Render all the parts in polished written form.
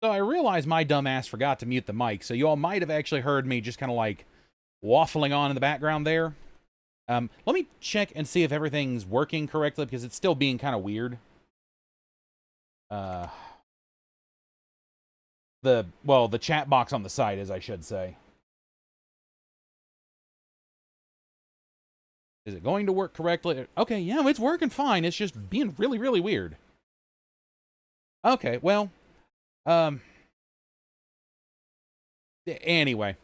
So I realized my dumbass forgot to mute the mic, so you all might have actually heard me just kind of like waffling on in the background there. Let me check and see if everything's working correctly, because it's still being kind of weird. The chat box on the side, as I should say. Is it going to work correctly? Okay, yeah, it's working fine. It's just being really, really weird. Okay, well, anyway.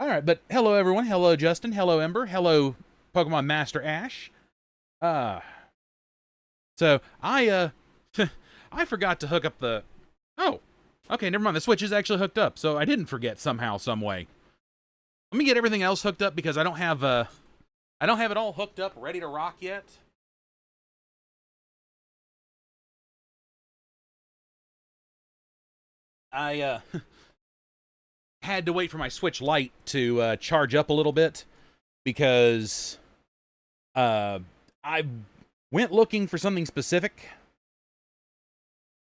All right, but hello, everyone. Hello, Justin. Hello, Ember. Hello, Pokemon Master Ash. So I I forgot to hook up the. Oh, okay, never mind. The Switch is actually hooked up, so I didn't forget somehow, some way. Let me get everything else hooked up because I don't have it all hooked up, ready to rock yet. I had to wait for my Switch Lite to charge up a little bit because I went looking for something specific,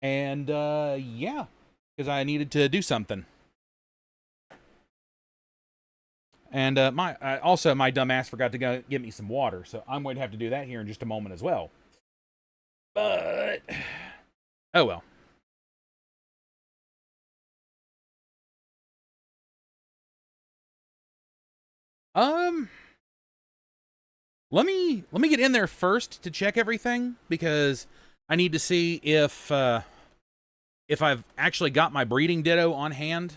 and yeah, because I needed to do something. And also my dumbass forgot to go get me some water, so I'm going to have to do that here in just a moment as well. But oh well. Let me get in there first to check everything, because I need to see if I've actually got my breeding ditto on hand.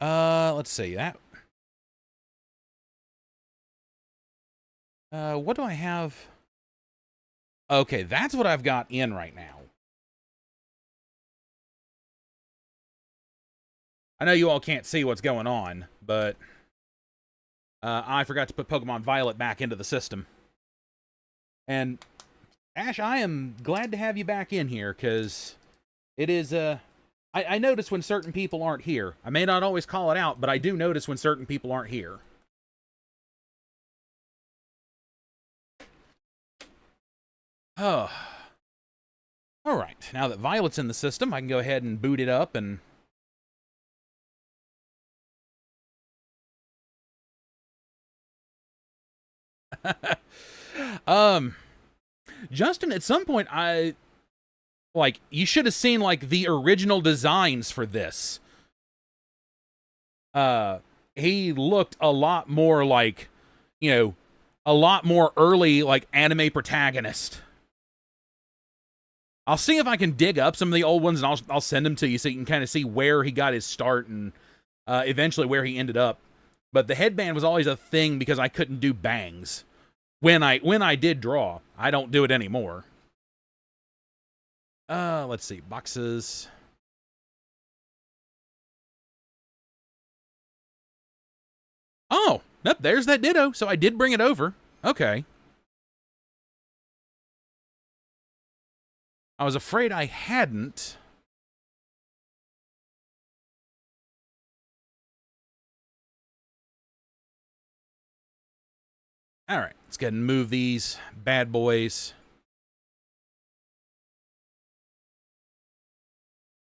Let's see that. What do I have? Okay, that's what I've got in right now. I know you all can't see what's going on, but I forgot to put Pokemon Violet back into the system. And Ash, I am glad to have you back in here, because it is, I notice when certain people aren't here. I may not always call it out, but I do notice when certain people aren't here. Oh. Alright, now that Violet's in the system, I can go ahead and boot it up and... Justin, at some point, you should have seen, like, the original designs for this. He looked a lot more like, you know, a lot more early, like, anime protagonist. I'll see if I can dig up some of the old ones, and I'll send them to you so you can kind of see where he got his start and eventually where he ended up. But the headband was always a thing because I couldn't do bangs. When I did draw, I don't do it anymore. Let's see, boxes. Oh, nope, there's that Ditto. So I did bring it over. Okay. I was afraid I hadn't. All right, let's go ahead and move these bad boys.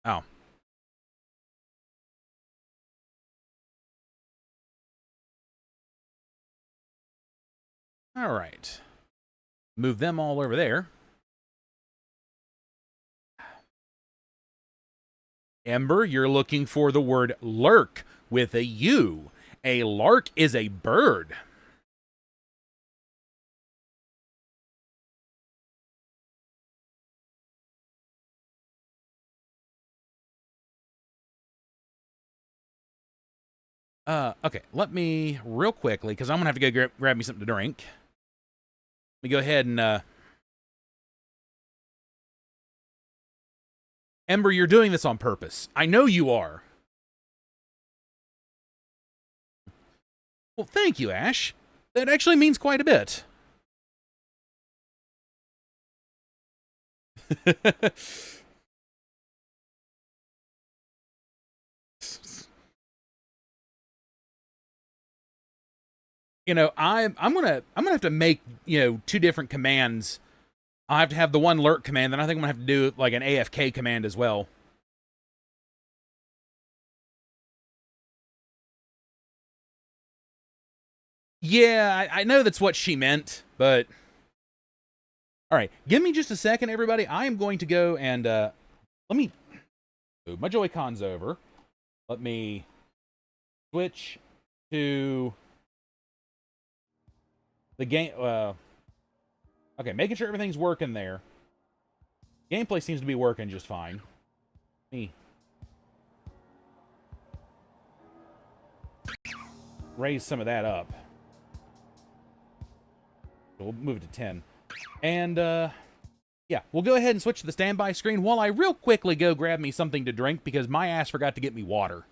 Oh. All right. Move them all over there. Ember, you're looking for the word lurk with a U. A lark is a bird. Okay, let me, real quickly, because I'm going to have to go grab me something to drink. Let me go ahead and, Ember, you're doing this on purpose. I know you are. Well, thank you, Ash. That actually means quite a bit. You know, I'm gonna have to make, you know, two different commands. I'll have to have the one lurk command, then I think I'm gonna have to do like an AFK command as well. Yeah, I know that's what she meant, but all right, give me just a second, everybody. I am going to go and let me move my Joy-Cons over. Let me switch to the game. Okay, making sure everything's working there. Gameplay seems to be working just fine. Let me raise some of that up. We'll move it to 10. And, yeah, we'll go ahead and switch to the standby screen while I real quickly go grab me something to drink because my ass forgot to get me water.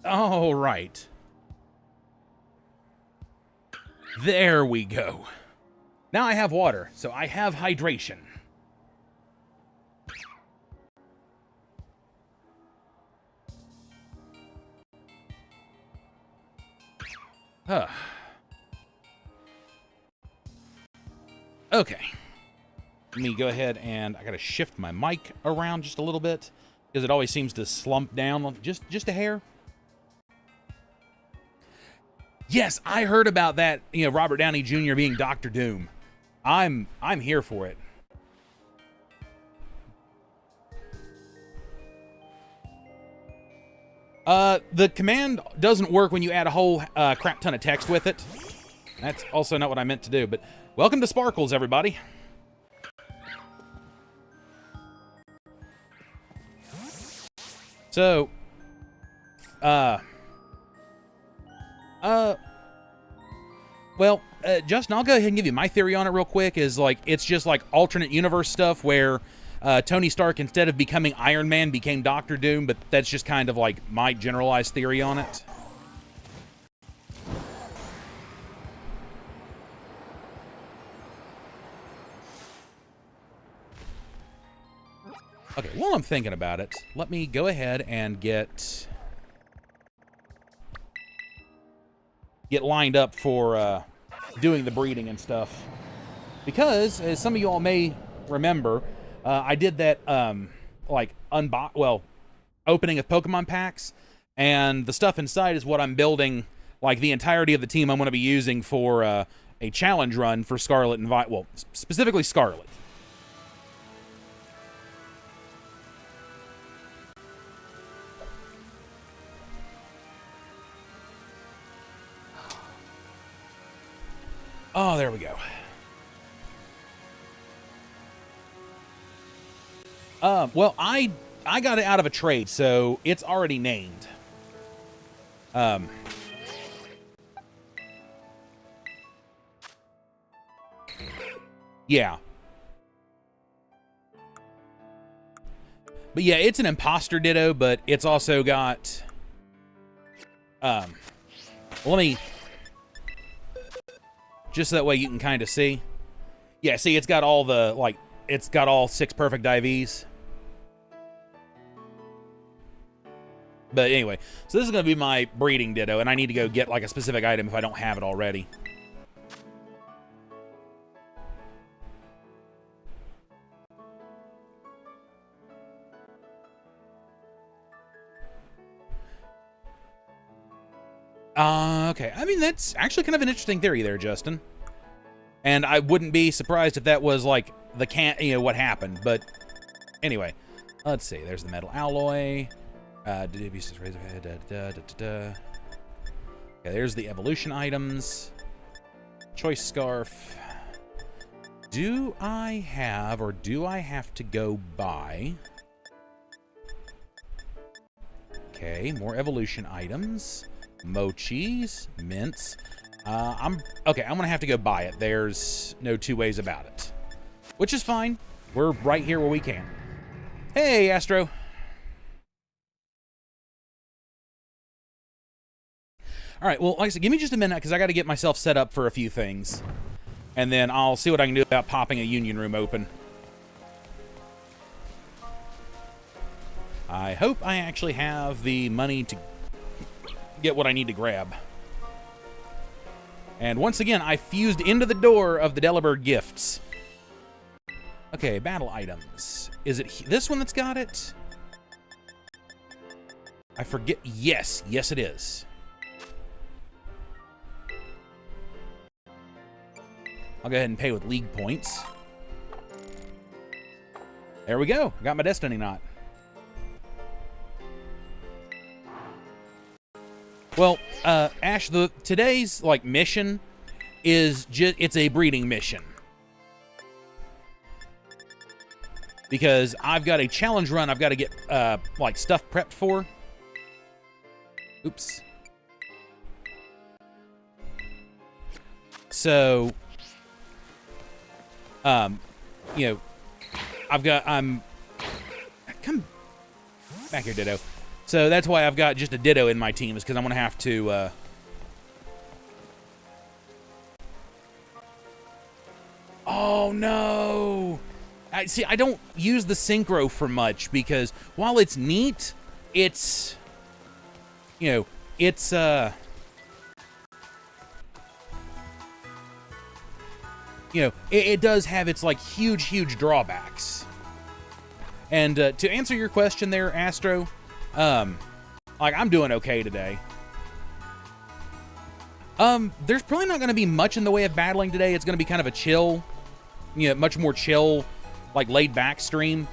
All right. There we go. Now I have water, so I have hydration. Huh. Okay. Let me go ahead and I gotta shift my mic around just a little bit because it always seems to slump down just a hair. Yes, I heard about that, you know, Robert Downey Jr. being Doctor Doom. I'm here for it. The command doesn't work when you add a whole crap ton of text with it. That's also not what I meant to do, but welcome to Sparkles, everybody. So, well, Justin, I'll go ahead and give you my theory on it real quick. Is like it's just like alternate universe stuff where Tony Stark, instead of becoming Iron Man, became Doctor Doom. But that's just kind of like my generalized theory on it. Okay, while I'm thinking about it, let me go ahead and get lined up for doing the breeding and stuff. Because, as some of you all may remember, I did that like, opening of Pokemon packs, and the stuff inside is what I'm building, like, the entirety of the team I'm going to be using for a challenge run for Scarlet and Violet. Well, specifically Scarlet. Oh, there we go. Well, I got it out of a trade, so it's already named. Yeah. But yeah, it's an imposter Ditto, but it's also got... let me... Just so that way you can kind of see. Yeah, see, it's got all the, like, it's got all 6 perfect IVs. But anyway, so this is going to be my breeding Ditto, and I need to go get, like, a specific item if I don't have it already. Okay. I mean, that's actually kind of an interesting theory there, Justin. And I wouldn't be surprised if that was, like, what happened. But anyway, let's see. There's the metal alloy. Okay, there's the evolution items. Choice scarf. Do I have, or do I have to go buy? Okay, more evolution items. Mochis, mints. I'm gonna have to go buy it. There's no two ways about it. Which is fine. We're right here where we can. Hey, Astro. All right, well, like I said, give me just a minute because I got to get myself set up for a few things. And then I'll see what I can do about popping a union room open. I hope I actually have the money to get what I need to grab. And once again, I fused into the door of the Delibird gifts. Okay, battle items. Is it this one that's got it? I forget. Yes, yes it is. I'll go ahead and pay with league points. There we go. Got my destiny knot. Well, Ash, today's like mission is just it's a breeding mission. Because I've got a challenge run I've got to get like stuff prepped for. Oops. So you know, I'm come back here, Ditto. So that's why I've got just a Ditto in my team, is because I'm going to have to, oh, no! I don't use the Synchro for much, because while it's neat, it's, you know, it's, you know, it does have its, like, huge drawbacks. And to answer your question there, Astro, like, I'm doing okay today. There's probably not going to be much in the way of battling today. It's going to be kind of a chill, you know, much more chill, like, laid-back stream.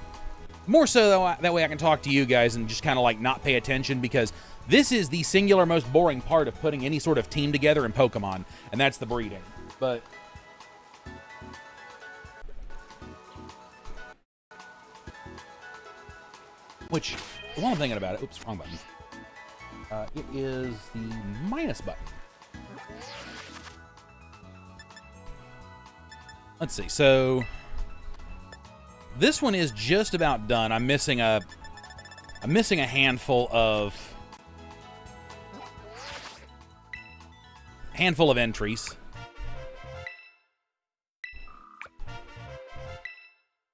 More so that way I can talk to you guys and just kind of, like, not pay attention, because this is the singular most boring part of putting any sort of team together in Pokemon, and that's the breeding. But which, while I'm thinking about it, oops, wrong button. It is the minus button. Let's see, so this one is just about done. I'm missing a handful of entries.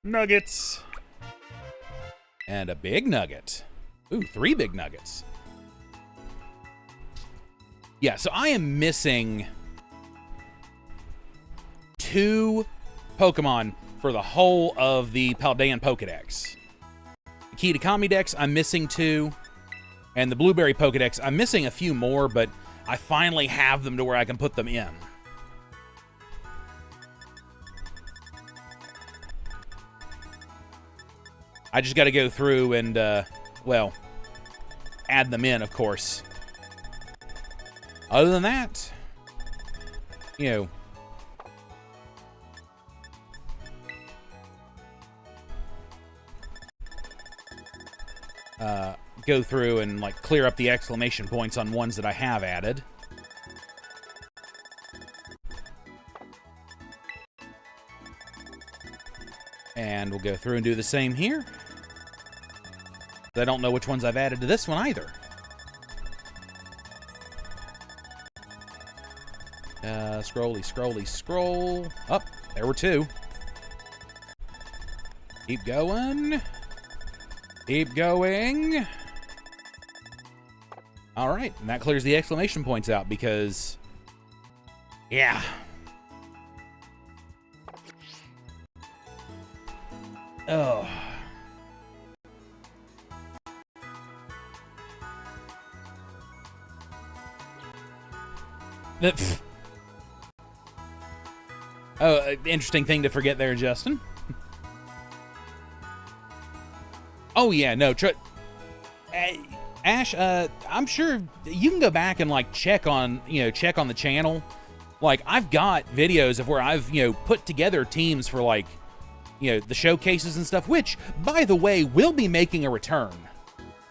Nuggets. And a big nugget. Ooh, 3 big nuggets. Yeah, so I am missing 2 Pokemon for the whole of the Paldean Pokedex. Kitakami decks, I'm missing 2. And the Blueberry Pokedex, I'm missing a few more, but I finally have them to where I can put them in. I just got to go through and, well, add them in, of course. Other than that, you know, go through and, like, clear up the exclamation points on ones that I have added. And we'll go through and do the same here. I don't know which ones I've added to this one either. Scroll. Oh, there were 2. Keep going. Keep going. All right, and that clears the exclamation points out because, yeah. Oh. Oh, interesting thing to forget there, Justin. Oh, yeah, no, Ash, I'm sure you can go back and, like, check on the channel. Like, I've got videos of where I've, put together teams for, like, the showcases and stuff, which, by the way, will be making a return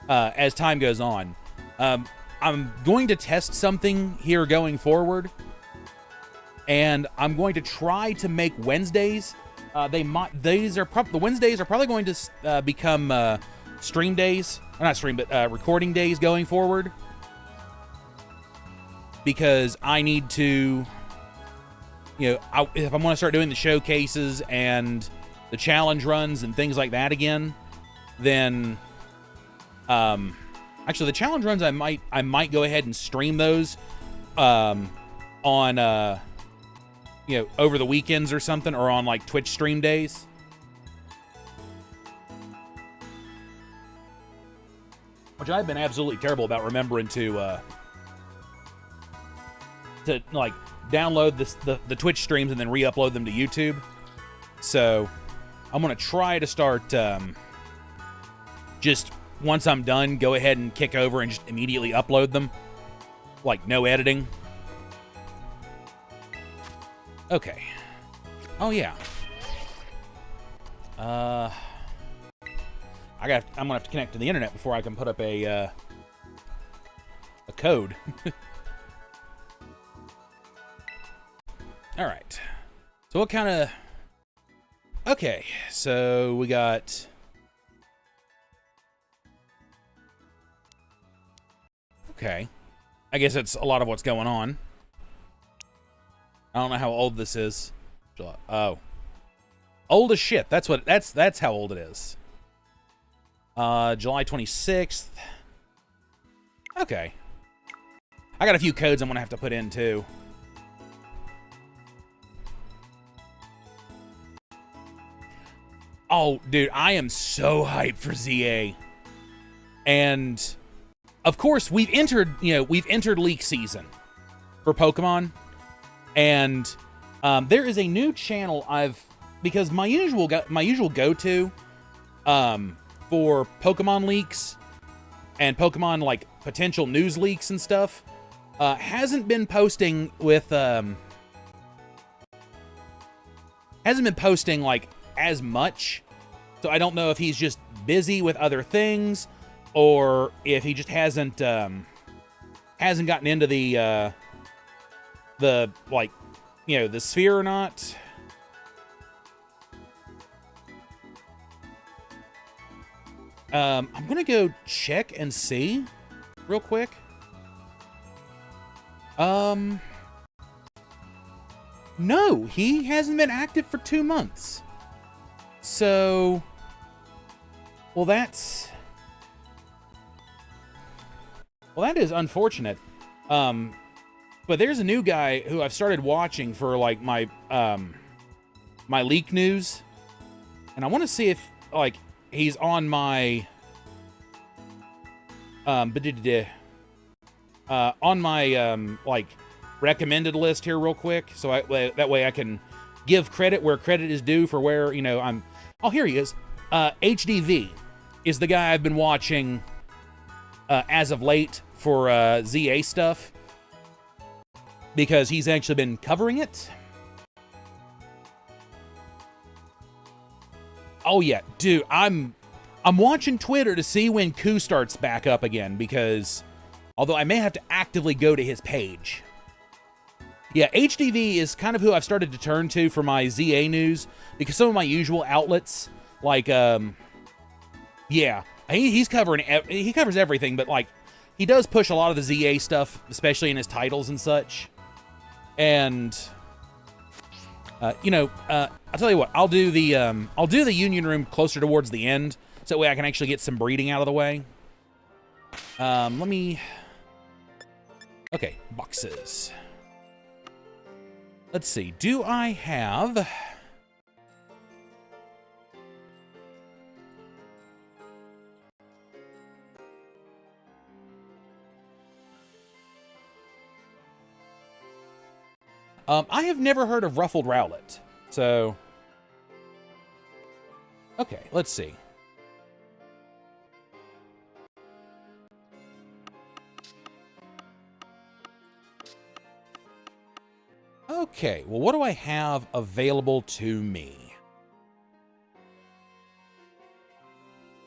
as time goes on. I'm going to test something here going forward, and I'm going to try to make Wednesdays. The Wednesdays are probably going to become stream days, or not stream, but recording days going forward, because I need to, if I'm going to start doing the showcases and the challenge runs and things like that again, then actually the challenge runs I might go ahead and stream those on over the weekends or something, or on, like, Twitch stream days. Which I've been absolutely terrible about remembering to like, download the Twitch streams and then re-upload them to YouTube. So I'm going to try to start, just once I'm done, go ahead and kick over and just immediately upload them. Like, no editing. Okay. Oh, yeah. I'm gonna have to connect to the internet before I can put up a code. All right. So what kind of... Okay, so we got... Okay. I guess that's a lot of what's going on. I don't know how old this is. Oh. Old as shit. That's how old it is. July 26th. Okay. I got a few codes I'm gonna have to put in too. Oh, dude, I am so hyped for ZA. And of course, we've entered leak season for Pokemon. And there is a new channel because my usual go-to for Pokemon leaks and Pokemon, like, potential news leaks and stuff hasn't been posting like as much. So I don't know if he's just busy with other things, or if he just hasn't gotten into the like, the sphere or not. I'm gonna go check and see real quick. No, he hasn't been active for 2 months. So, well, that is unfortunate. But there's a new guy who I've started watching for, like, my my leak news, and I want to see if, like, he's on my On my like recommended list here real quick, so that way I can give credit where credit is due for where, you know, I'm. Oh, here he is. HDV is the guy I've been watching as of late for ZA stuff, because he's actually been covering it. Oh yeah, dude, I'm watching Twitter to see when Coup starts back up again, because although I may have to actively go to his page. Yeah, HDV is kind of who I've started to turn to for my ZA news, because some of my usual outlets, like, yeah, he covers everything, but like, he does push a lot of the ZA stuff, especially in his titles and such. And, you know, I'll tell you what, I'll do the Union Room closer towards the end, so that way I can actually get some breeding out of the way. Okay, boxes. Let's see, do I have... I have never heard of ruffled rowlet, so... Okay, let's see. Okay, well, what do I have available to me?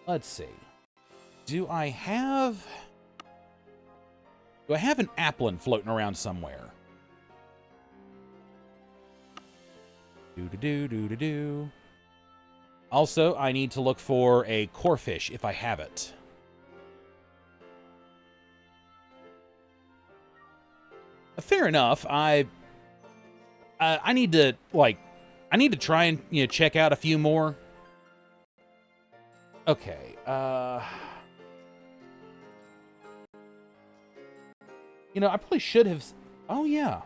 Let's see. Do I have an applin floating around somewhere? Do-do-do-do-do-do. Also, I need to look for a corefish if I have it. Fair enough. I need to, like, I need to try and, you know, check out a few more. Okay, you know, I probably should have... Oh, yeah.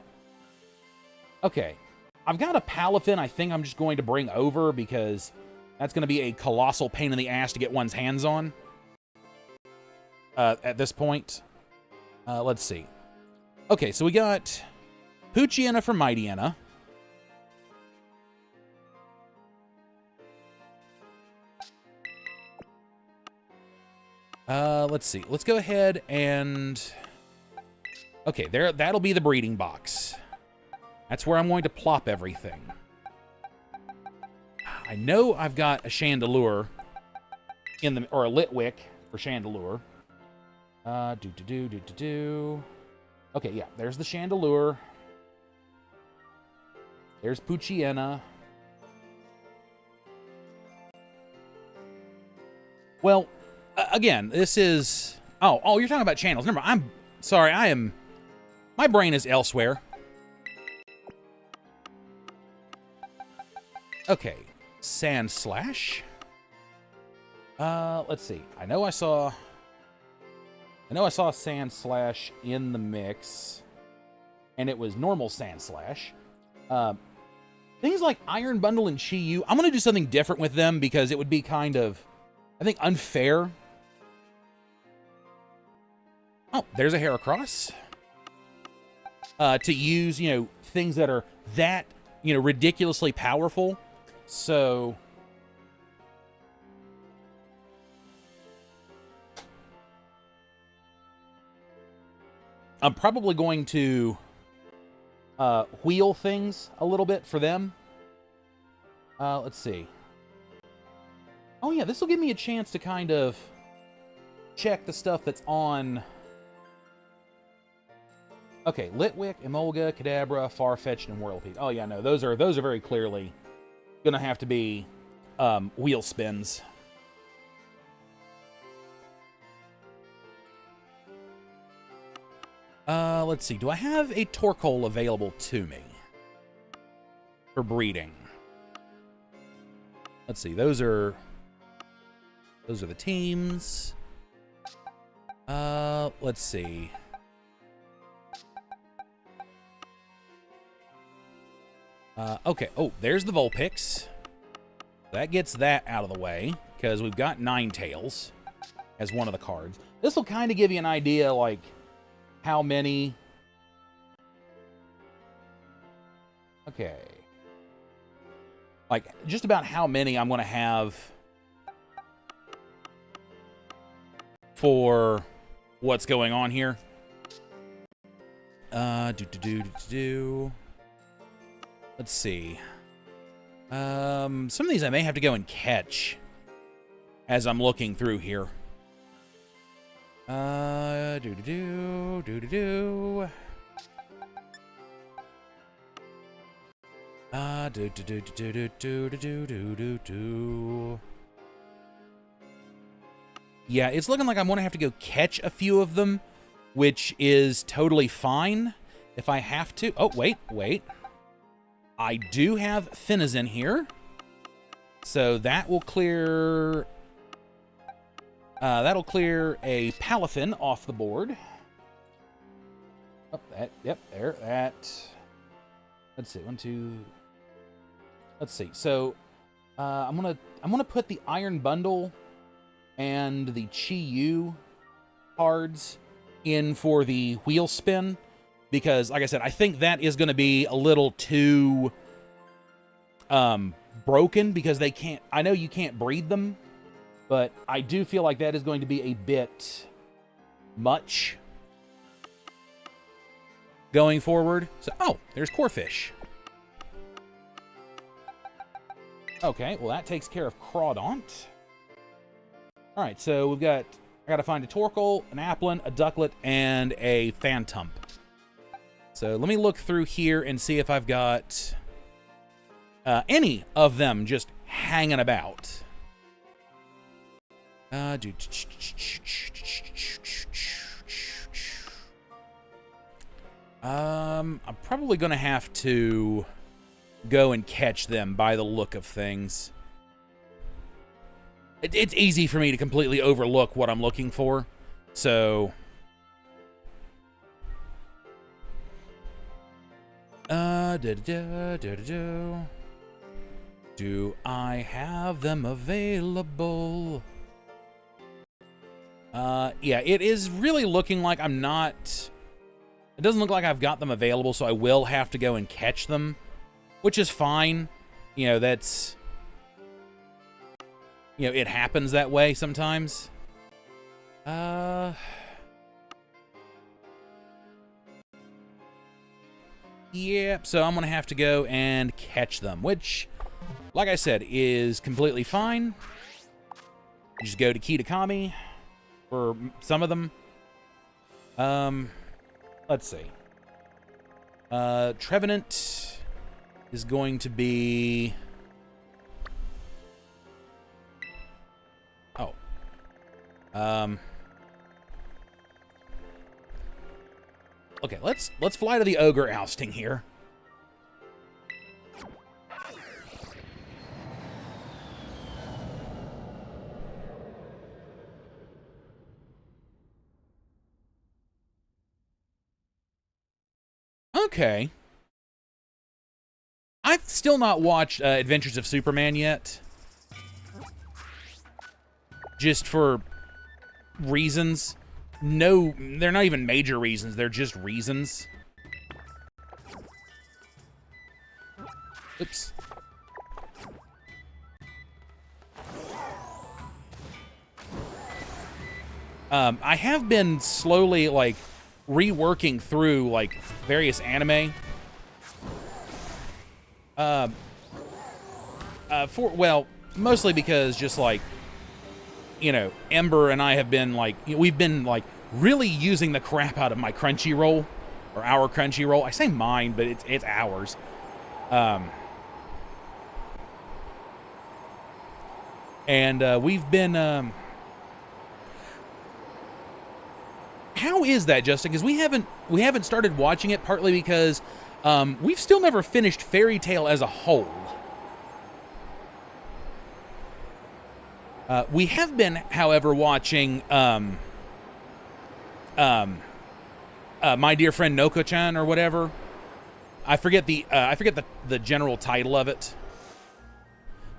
Okay. I've got a palafin I think I'm just going to bring over, because that's going to be a colossal pain in the ass to get one's hands on. At this point. Let's see. Okay, so we got Poochiana from Mightyena. Let's see. Let's go ahead and... Okay, that'll be the breeding box. That's where I'm going to plop everything. I know I've got a chandelure in the... Or a litwick for chandelure. Okay, yeah, there's the chandelure. There's Poochiana. Well, again, this is... Oh, you're talking about channels. Remember, I'm sorry, my brain is elsewhere. Okay, Sand Slash. Let's see. I know I saw Sand Slash in the mix, and it was normal Sand Slash. Things like Iron Bundle and Chi-Yu, I'm going to do something different with them, because it would be kind of, I think, unfair. Oh, there's a Heracross. To use, you know, things that are that, you know, ridiculously powerful. So... I'm probably going to wheel things a little bit for them. Let's see. Oh yeah, this will give me a chance to kind of check the stuff that's on... Okay, Litwick, Emolga, Kadabra, Farfetch'd, and Whirlpeak. Oh yeah, no, those are very clearly gonna have to be wheel spins. Let's see. Do I have a Torkoal available to me for breeding? Let's see. Those are the teams. Let's see. Okay. Oh, there's the Vulpix. That gets that out of the way, because we've got Ninetales as one of the cards. This will kind of give you an idea, like, how many... Okay. Like, just about how many I'm going to have for what's going on here. Let's see. Some of these I may have to go and catch as I'm looking through here. Yeah, it's looking like I'm going to have to go catch a few of them, which is totally fine if I have to. Oh, wait. I do have Finneas in here, so that will clear... that'll clear a Palafin off the board. Oh, yep, there, that... Let's see, 1, 2... Let's see, so, I'm gonna put the Iron Bundle and the Chi Yu cards in for the wheel spin, because, like I said, I think that is going to be a little too broken, because they can't... I know you can't breed them, but I do feel like that is going to be a bit much going forward. So, oh, there's Corefish. Okay, well, that takes care of Crawdaunt. All right, so we've got... I got to find a Torkoal, an Applin, a Ducklet, and a Phantump. So let me look through here and see if I've got any of them just hanging about. I'm probably going to have to go and catch them by the look of things. It's easy for me to completely overlook what I'm looking for, so... Do I have them available? Yeah, it is really looking like I'm not... It doesn't look like I've got them available, so I will have to go and catch them, which is fine. You know, that's... You know, it happens that way sometimes. Yep, so I'm going to have to go and catch them, which, like I said, is completely fine. Just go to Kitakami for some of them. Let's see. Trevenant is going to be... Oh. Okay, let's fly to the Ogre ousting here. Okay. I've still not watched Adventures of Superman yet. Just for reasons. No, they're not even major reasons. They're just reasons. Oops. I have been slowly, like, reworking through, like, various anime. Well, mostly because just, like, you know, Ember and I have been, like, we've been, like, really using the crap out of my Crunchyroll, or our Crunchyroll. I say mine, but it's ours. And we've been, how is that, Justin? Because we haven't started watching it, partly because we've still never finished Fairy Tail as a whole. We have been, however, watching My Dear Friend Noko-chan or whatever. I forget the general title of it,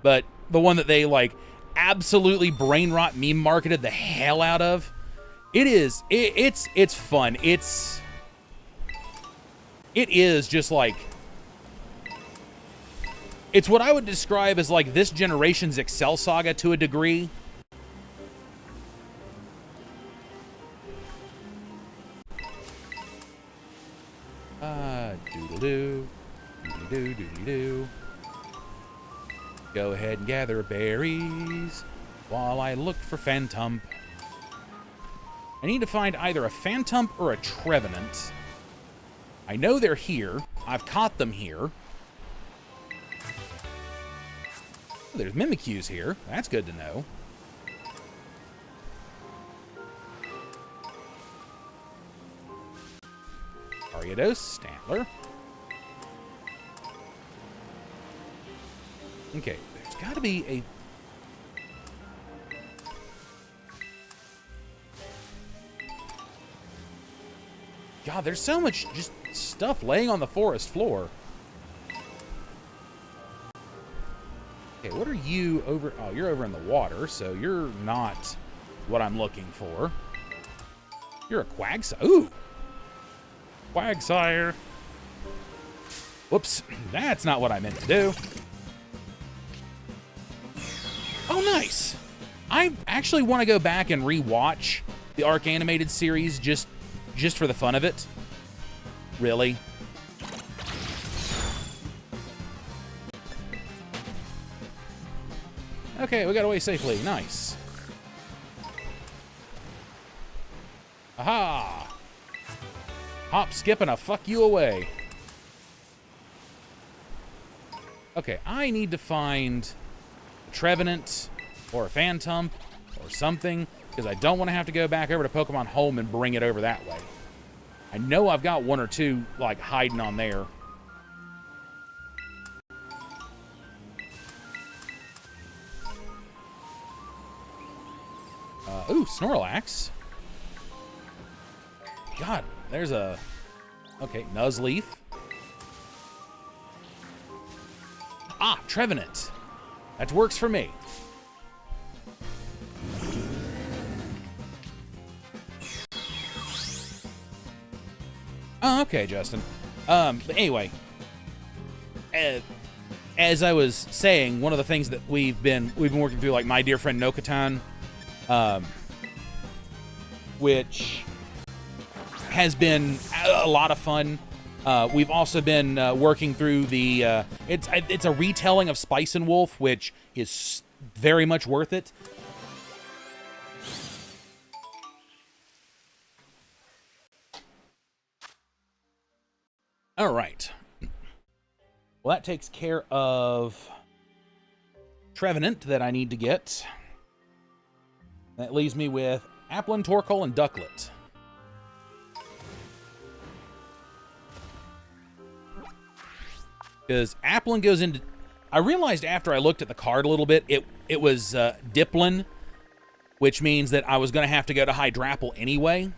but the one that they, like, absolutely brain rot meme marketed the hell out of. It is. It's fun. It is just like, it's what I would describe as like this generation's Excel Saga to a degree. Doodle-doo, doodle-doo, doodle-doo. Go ahead and gather berries while I look for Phantump. I need to find either a Phantump or a Trevenant. I know they're here. I've caught them here. Oh, there's Mimikyus here. That's good to know. Ariados, Stantler. Okay, there's got to be a... God, there's so much just stuff laying on the forest floor. Okay, what are you over... Oh, you're over in the water, so you're not what I'm looking for. You're a Quagsire. Ooh! Quagsire. Whoops. That's not what I meant to do. Oh, nice. I actually want to go back and rewatch the Arc Animated series just for the fun of it. Really. Okay, we got away safely. Nice. Aha! Hop, skip, and a fuck you away. Okay, I need to find a Trevenant or a Phantump or something, because I don't want to have to go back over to Pokemon Home and bring it over that way. I know I've got one or two, like, hiding on there. Ooh, Snorlax. God, there's a... Okay, Nuzleaf. Ah, Trevenant. That works for me. Oh, okay, Justin. But anyway, as I was saying, one of the things that we've been working through, like My Dear Friend Nokatan, which has been a lot of fun. We've also been working through the it's a retelling of Spice and Wolf, which is very much worth it. All right. Well, that takes care of Trevenant that I need to get. That leaves me with Applin, Torkoal, and Ducklet. Because Applin goes into... I realized after I looked at the card a little bit, it was Diplin, which means that I was going to have to go to Hydrapple anyway.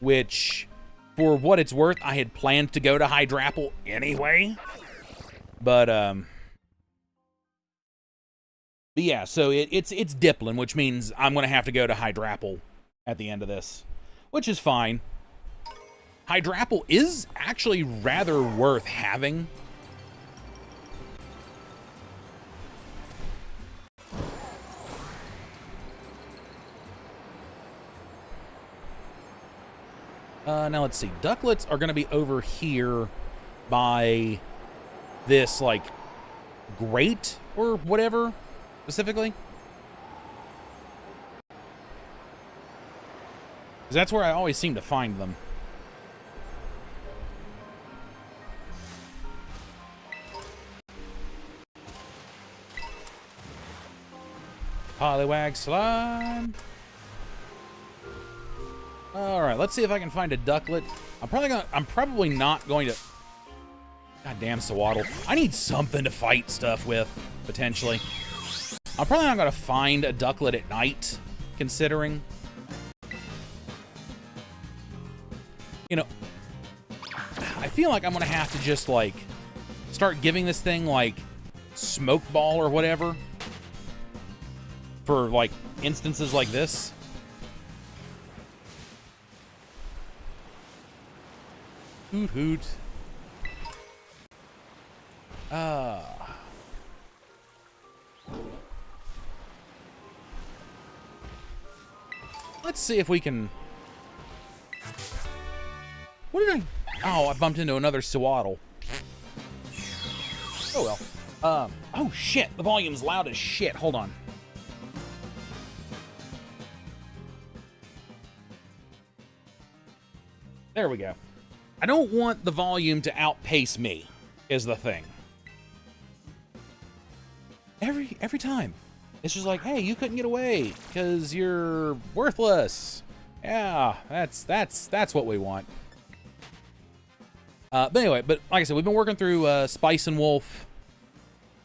Which, for what it's worth, I had planned to go to Hydrapple anyway. But yeah, so it's Diplin, which means I'm going to have to go to Hydrapple at the end of this, which is fine. Hydrapple is actually rather worth having. Now let's see. Ducklets are going to be over here by this, like, grate or whatever, specifically. Because that's where I always seem to find them. Poliwag Slime. All right, let's see if I can find a Ducklet. I'm probably not going to... Goddamn Sawaddle. I need something to fight stuff with, potentially. I'm probably not going to find a Ducklet at night, considering. You know, I feel like I'm going to have to just, like, start giving this thing, like, Smoke Ball or whatever. For, like, instances like this. Hoot hoot. Let's see if we can... What did I... Oh, I bumped into another swaddle. Oh, well. Oh, shit. The volume's loud as shit. Hold on. There we go. I don't want the volume to outpace me, is the thing. Every time. It's just like, hey, you couldn't get away because you're worthless. Yeah, that's what we want. But anyway, like I said, we've been working through Spice and Wolf,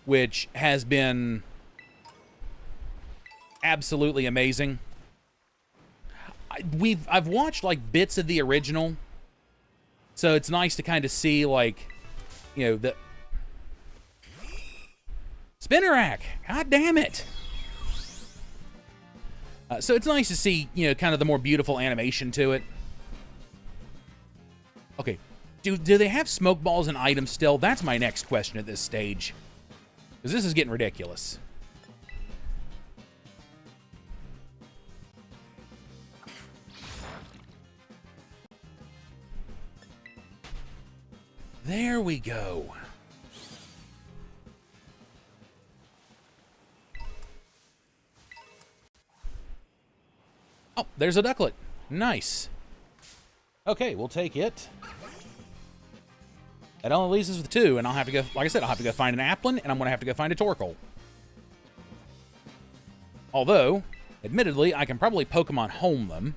which has been absolutely amazing. I've watched like bits of the original, so it's nice to kind of see like, you know, the spinner rack. God damn it! So it's nice to see, you know, kind of the more beautiful animation to it. Okay, do they have smoke balls and items still? That's my next question at this stage, because this is getting ridiculous. There we go. Oh, there's a ducklet. Nice. Okay, we'll take it. That only leaves us with 2, and I'll have to go, like I said, I'll have to go find an Applin, and I'm going to have to go find a Torkoal. Although, admittedly, I can probably Pokemon home them.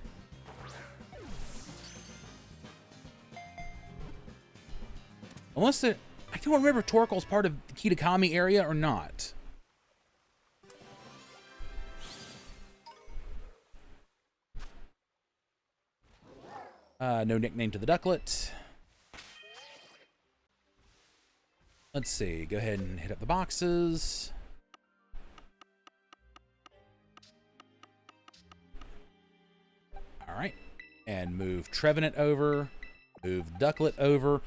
Unless I don't remember if Torkoal's part of the Kitakami area or not. No nickname to the ducklet. Let's see. Go ahead and hit up the boxes. All right. And move Trevenant over. Move Ducklet over.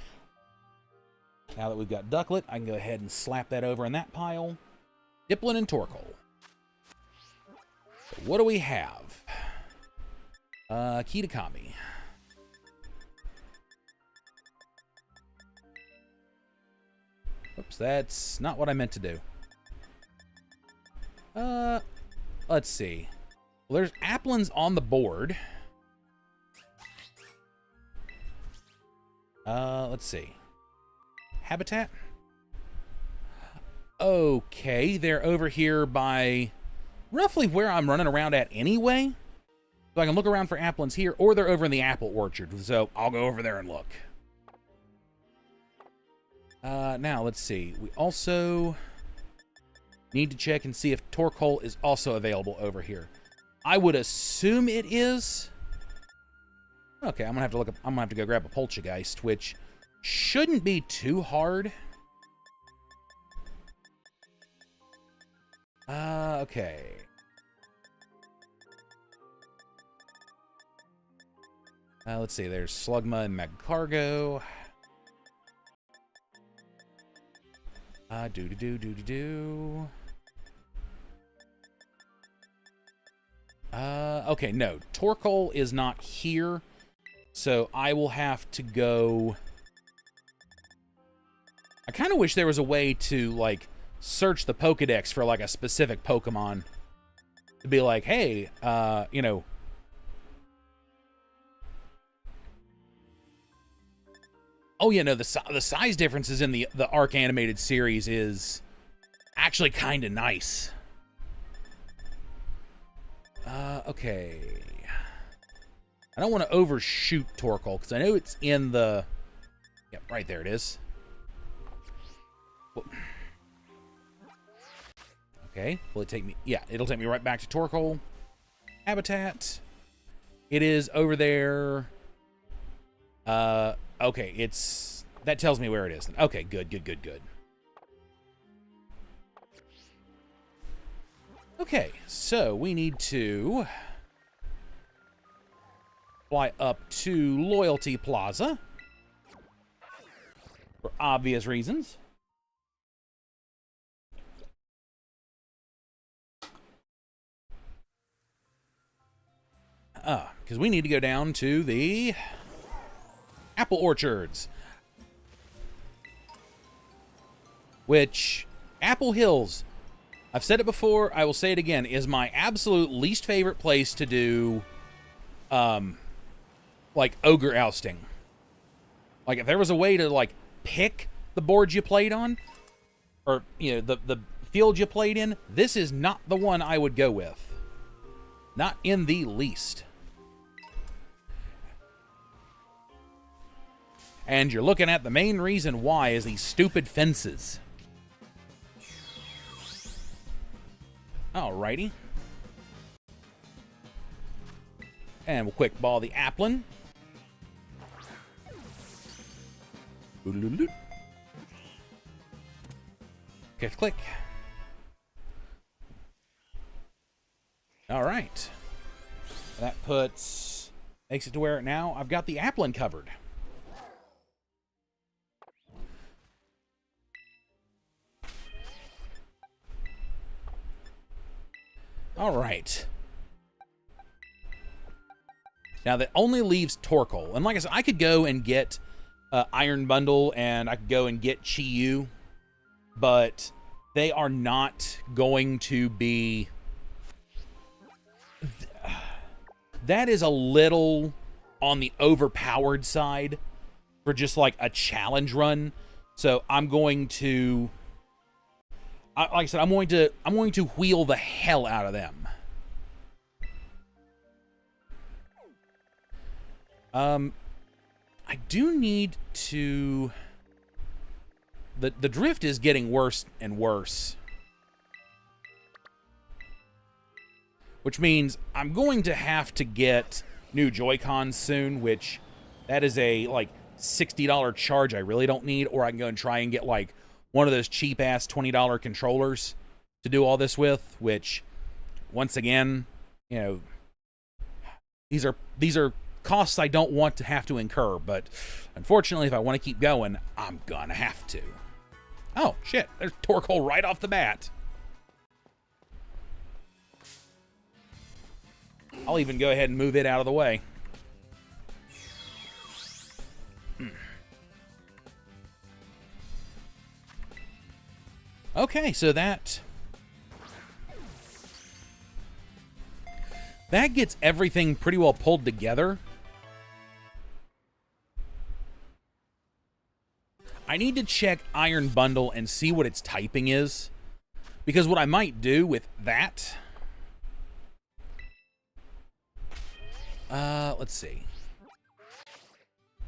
Now that we've got Ducklet, I can go ahead and slap that over in that pile. Dipplin and Torkoal. So what do we have? Kitakami. Oops, that's not what I meant to do. Let's see. Well, there's Applins on the board. Let's see. Habitat? Okay, they're over here by roughly where I'm running around at anyway. So I can look around for Applins here, or they're over in the apple orchard. So I'll go over there and look. Now, let's see. We also need to check and see if Torkoal is also available over here. I would assume it is. Okay, I'm gonna have to look up. I'm gonna have to go grab a Poltergeist, which shouldn't be too hard. Okay. Let's see. There's Slugma and Magcargo. Okay, no. Torkoal is not here, so I will have to go... I kind of wish there was a way to, like, search the Pokedex for, like, a specific Pokemon. To be like, hey, you know... Oh, yeah, no, the size differences in the Arc Animated series is actually kind of nice. Okay. I don't want to overshoot Torkoal, because I know it's in the... Yep, right there it is. Whoa. Okay, will it take me... Yeah, it'll take me right back to Torkoal. Habitat. It is over there... Okay, it's... That tells me where it is. Okay, good. Okay, so we need to fly up to Loyalty Plaza. obvious reasons. Because we need to go down to the apple orchards. Which, Apple Hills, I've said it before, I will say it again, is my absolute least favorite place to do, like, ogre ousting. Like, if there was a way to, like, pick the boards you played on, or, you know, the field you played in, this is not the one I would go with. Not in the least. And you're looking at the main reason why is these stupid fences. Alrighty. And we'll quick ball the applin. Click, click. Alright. That makes it to where now I've got the applin covered. Alright. Now that only leaves Torkoal. And like I said, I could go and get Iron Bundle and I could go and get Chi-Yu, but they are not going to be... That is a little on the overpowered side for just like a challenge run. So I'm going to... like I said, I'm going to wheel the hell out of them. I do need to... The drift is getting worse and worse. Which means I'm going to have to get new Joy-Cons soon, which that is a, like, $60 charge I really don't need, or I can go and try and get, like, one of those cheap-ass $20 controllers to do all this with, which, once again, you know, these are costs I don't want to have to incur, but unfortunately, if I want to keep going, I'm gonna have to. Oh, shit, there's Torkoal right off the bat. I'll even go ahead and move it out of the way. Okay, so that gets everything pretty well pulled together. I need to check Iron Bundle and see what its typing is, because what I might do with that... let's see.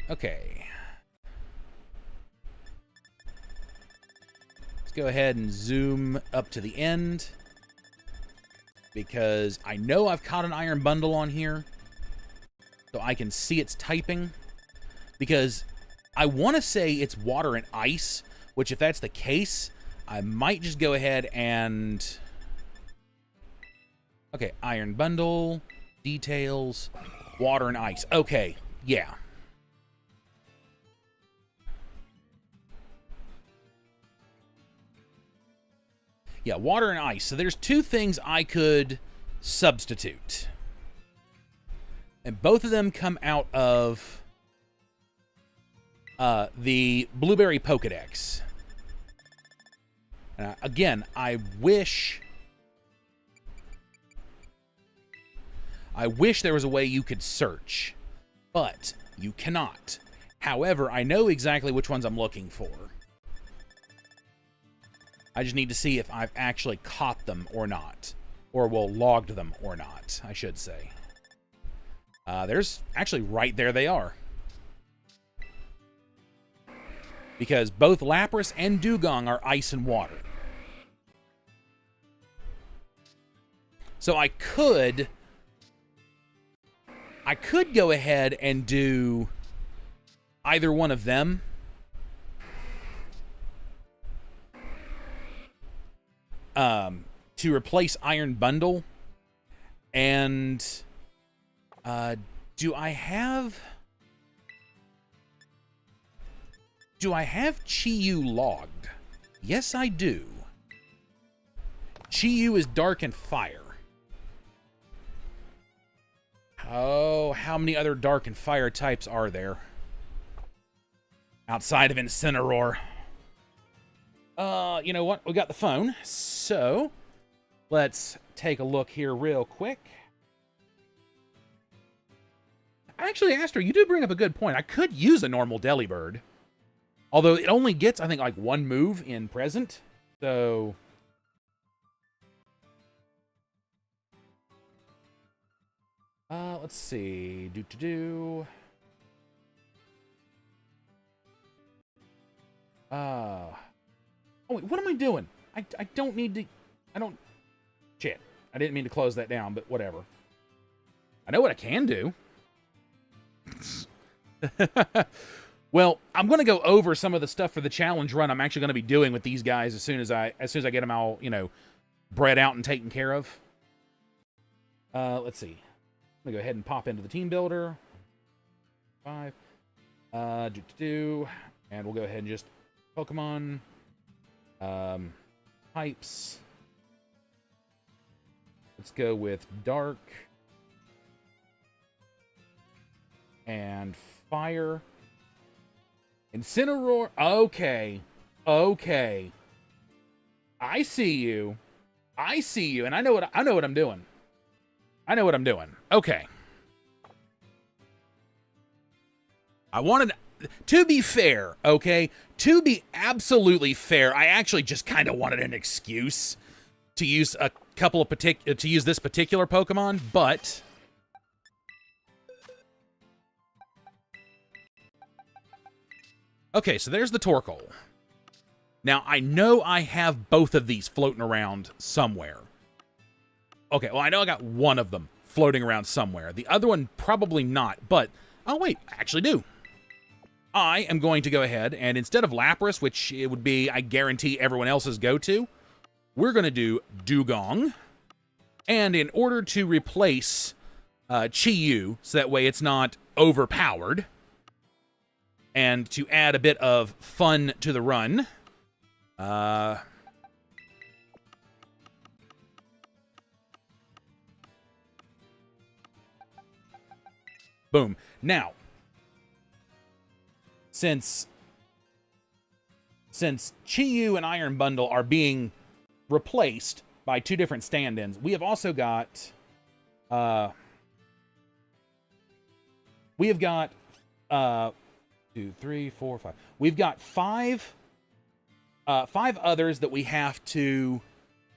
Okay. Let's go ahead and zoom up to the end, because I know I've caught an Iron Bundle on here, so I can see its typing, because I want to say it's water and ice, which if that's the case, I might just go ahead and... Okay, Iron Bundle, details, water and ice. Okay, yeah. Yeah, water and ice. So there's two things I could substitute. And both of them come out of the Blueberry Pokedex. Again, I wish there was a way you could search, but you cannot. However, I know exactly which ones I'm looking for. I just need to see if I've actually caught them or not. Or, well, logged them or not, I should say. There's actually right there they are. Because both Lapras and Dugong are ice and water. So I could go ahead and do either one of them. To replace Iron Bundle. And do I have... Do I have Chi-Yu logged? Yes, I do. Chi-Yu is dark and fire. Oh, how many other dark and fire types are there? Outside of Incineroar. You know what? We got the phone, so let's take a look here real quick. Actually, Aster, you do bring up a good point. I could use a normal Delibird. Although it only gets, I think, like one move in present. So... let's see. Oh, wait, what am I doing? I don't need to... Shit. I didn't mean to close that down, but whatever. I know what I can do. Well, I'm going to go over some of the stuff for the challenge run I'm actually going to be doing with these guys as soon as I get them all, you know, bred out and taken care of. Let's see. I'm going to go ahead and pop into the team builder. 5. And we'll go ahead and just Pokemon. Types. Let's go with Dark. And Fire. Incineroar. Okay. Okay. I see you. I see you, and I know what I'm doing. I know what I'm doing. Okay. I wanted to be fair, okay? To be absolutely fair, I actually just kind of wanted an excuse to use a couple of to use this particular Pokemon, but okay, so there's the Torkoal. Now, I know I have both of these floating around somewhere. Okay, well, I know I got one of them floating around somewhere. The other one, probably not, but... Oh, wait, I actually do. I am going to go ahead, and instead of Lapras, which it would be, I guarantee, everyone else's go-to, we're going to do Dugong. And in order to replace Chi-Yu, so that way it's not overpowered, and to add a bit of fun to the run... Boom. Now, since Chi-Yu and Iron Bundle are being replaced by two different stand-ins, we have also got we have got 2, 3, 4, 5. We've got five others that we have to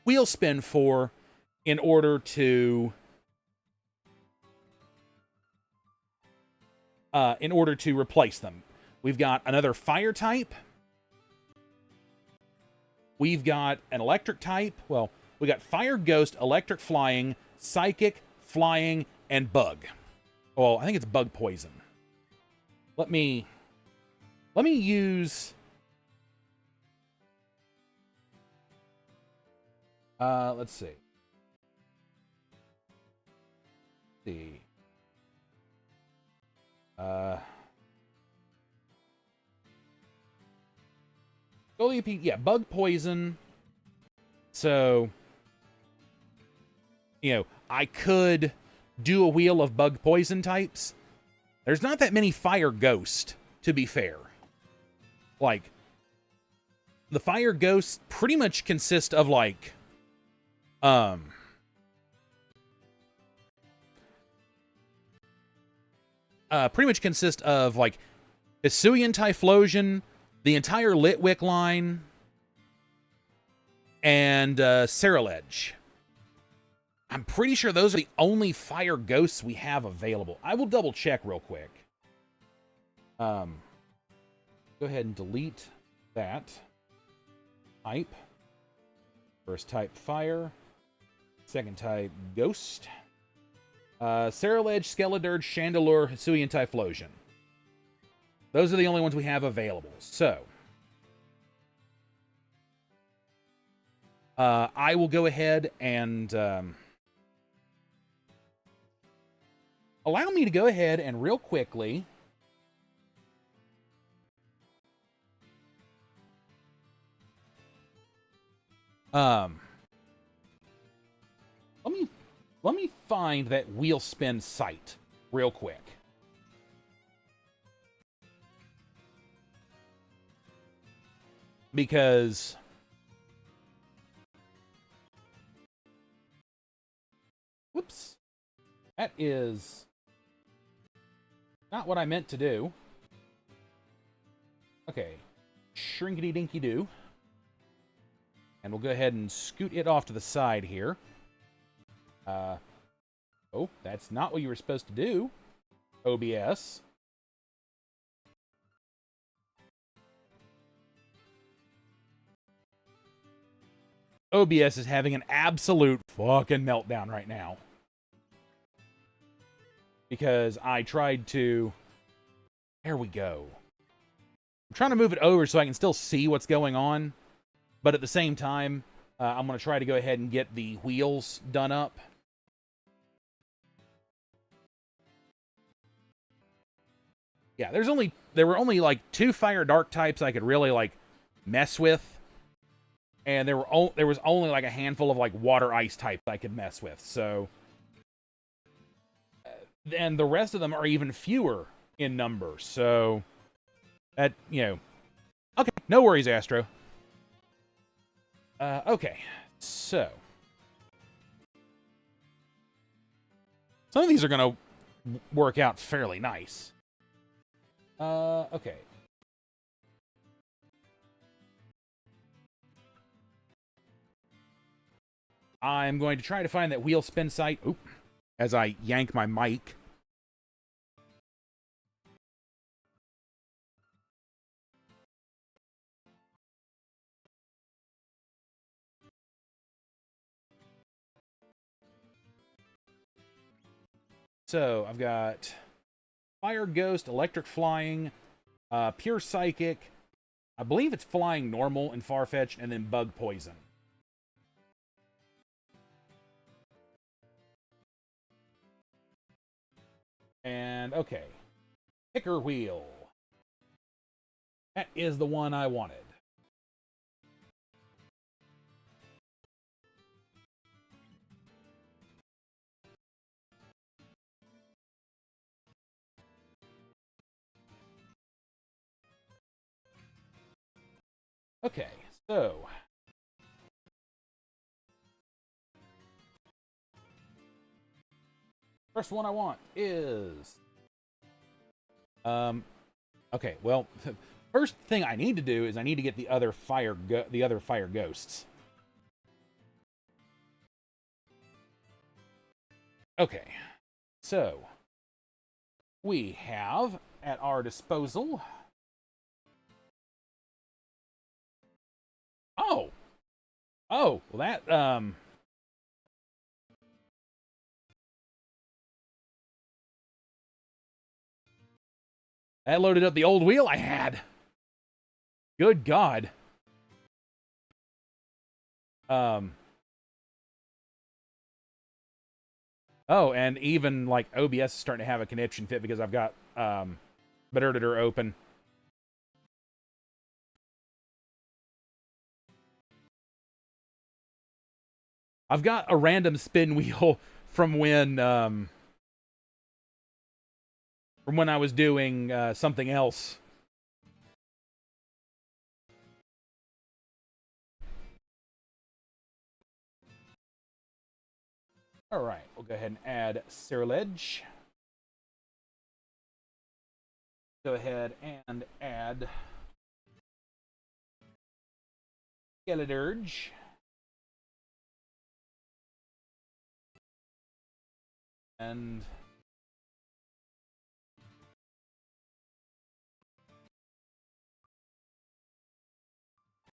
wheel spin for in order to replace them. We've got another fire type. We've got an electric type. Well, we got fire, ghost, electric, flying, psychic, flying, and bug. Well, I think it's bug poison. Let me use... let's see. Yeah, bug poison. So, you know, I could do a wheel of bug poison types. There's not that many fire ghost, to be fair. Like, the fire ghosts pretty much consist of, like, pretty much consist of, like, Hisuian Typhlosion, the entire Litwick line, and Ceruledge. I'm pretty sure those are the only fire ghosts we have available. I will double check real quick. Go ahead and delete that. Type. First type fire. Second type ghost. Ceruledge, Skeledurge, Chandelure, Hisuian Typhlosion. Those are the only ones we have available. So, I will go ahead and allow me to go ahead and real quickly Um, let me find that wheel spin site real quick. Because whoops. That is not what I meant to do. Okay. Shrinkity dinky doo. And we'll go ahead and scoot it off to the side here. Oh, that's not what you were supposed to do. OBS. OBS is having an absolute fucking meltdown right now. Because I tried to... There we go. I'm trying to move it over so I can still see what's going on. But at the same time, I'm going to try to go ahead and get the wheels done up. Yeah, there were only like 2 fire dark types I could really like mess with. And there was only like a handful of like water ice types I could mess with. So and the rest of them are even fewer in number. So that, you know, okay, no worries, Astro. Okay, so some of these are going to work out fairly nice. Okay. I'm going to try to find that wheel spin site. Oop, as I yank my mic. So, I've got Fire Ghost, Electric Flying, Pure Psychic. I believe it's Flying Normal and Farfetch'd, and then Bug Poison. And, okay. Picker Wheel. That is the one I wanted. Okay, so... First one I want is... Okay, well, first thing I need to do is I need to get the other fire ghosts. Okay, so we have at our disposal... Oh, well that, that loaded up the old wheel I had. Good God. Oh, and even, like, OBS is starting to have a conniption fit because I've got, Editor open. I've got a random spin wheel from when I was doing something else. All right, we'll go ahead and add Ceruledge. Go ahead and add Skeledirge. And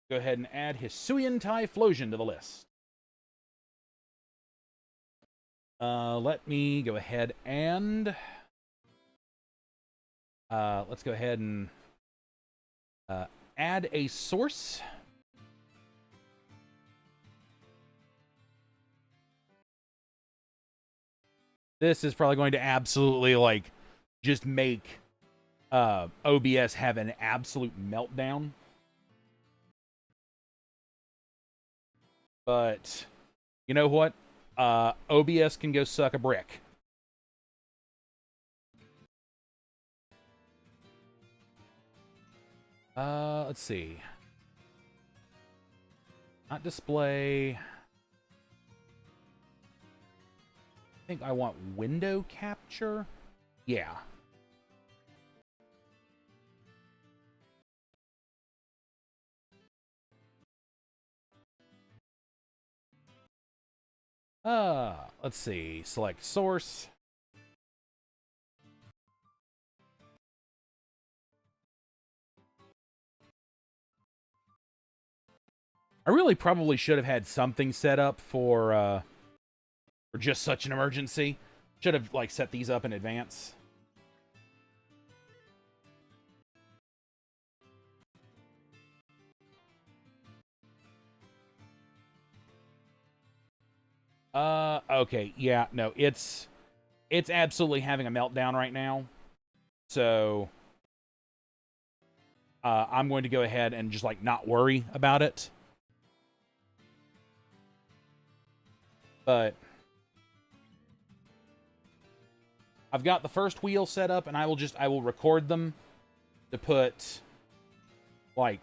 go ahead and add Hisuian Typhlosion to the list. Let me go ahead and let's go ahead and add a source. This is probably going to absolutely, like, just make OBS have an absolute meltdown. But you know what? OBS can go suck a brick. Let's see. Not display. I think I want window capture. Yeah. Let's see. Select source. I really probably should have had something set up for just such an emergency. Should have, like, set these up in advance. Okay, yeah, no, it's absolutely having a meltdown right now. So, I'm going to go ahead and just, like, not worry about it. But I've got the first wheel set up, and I will record them to put, like,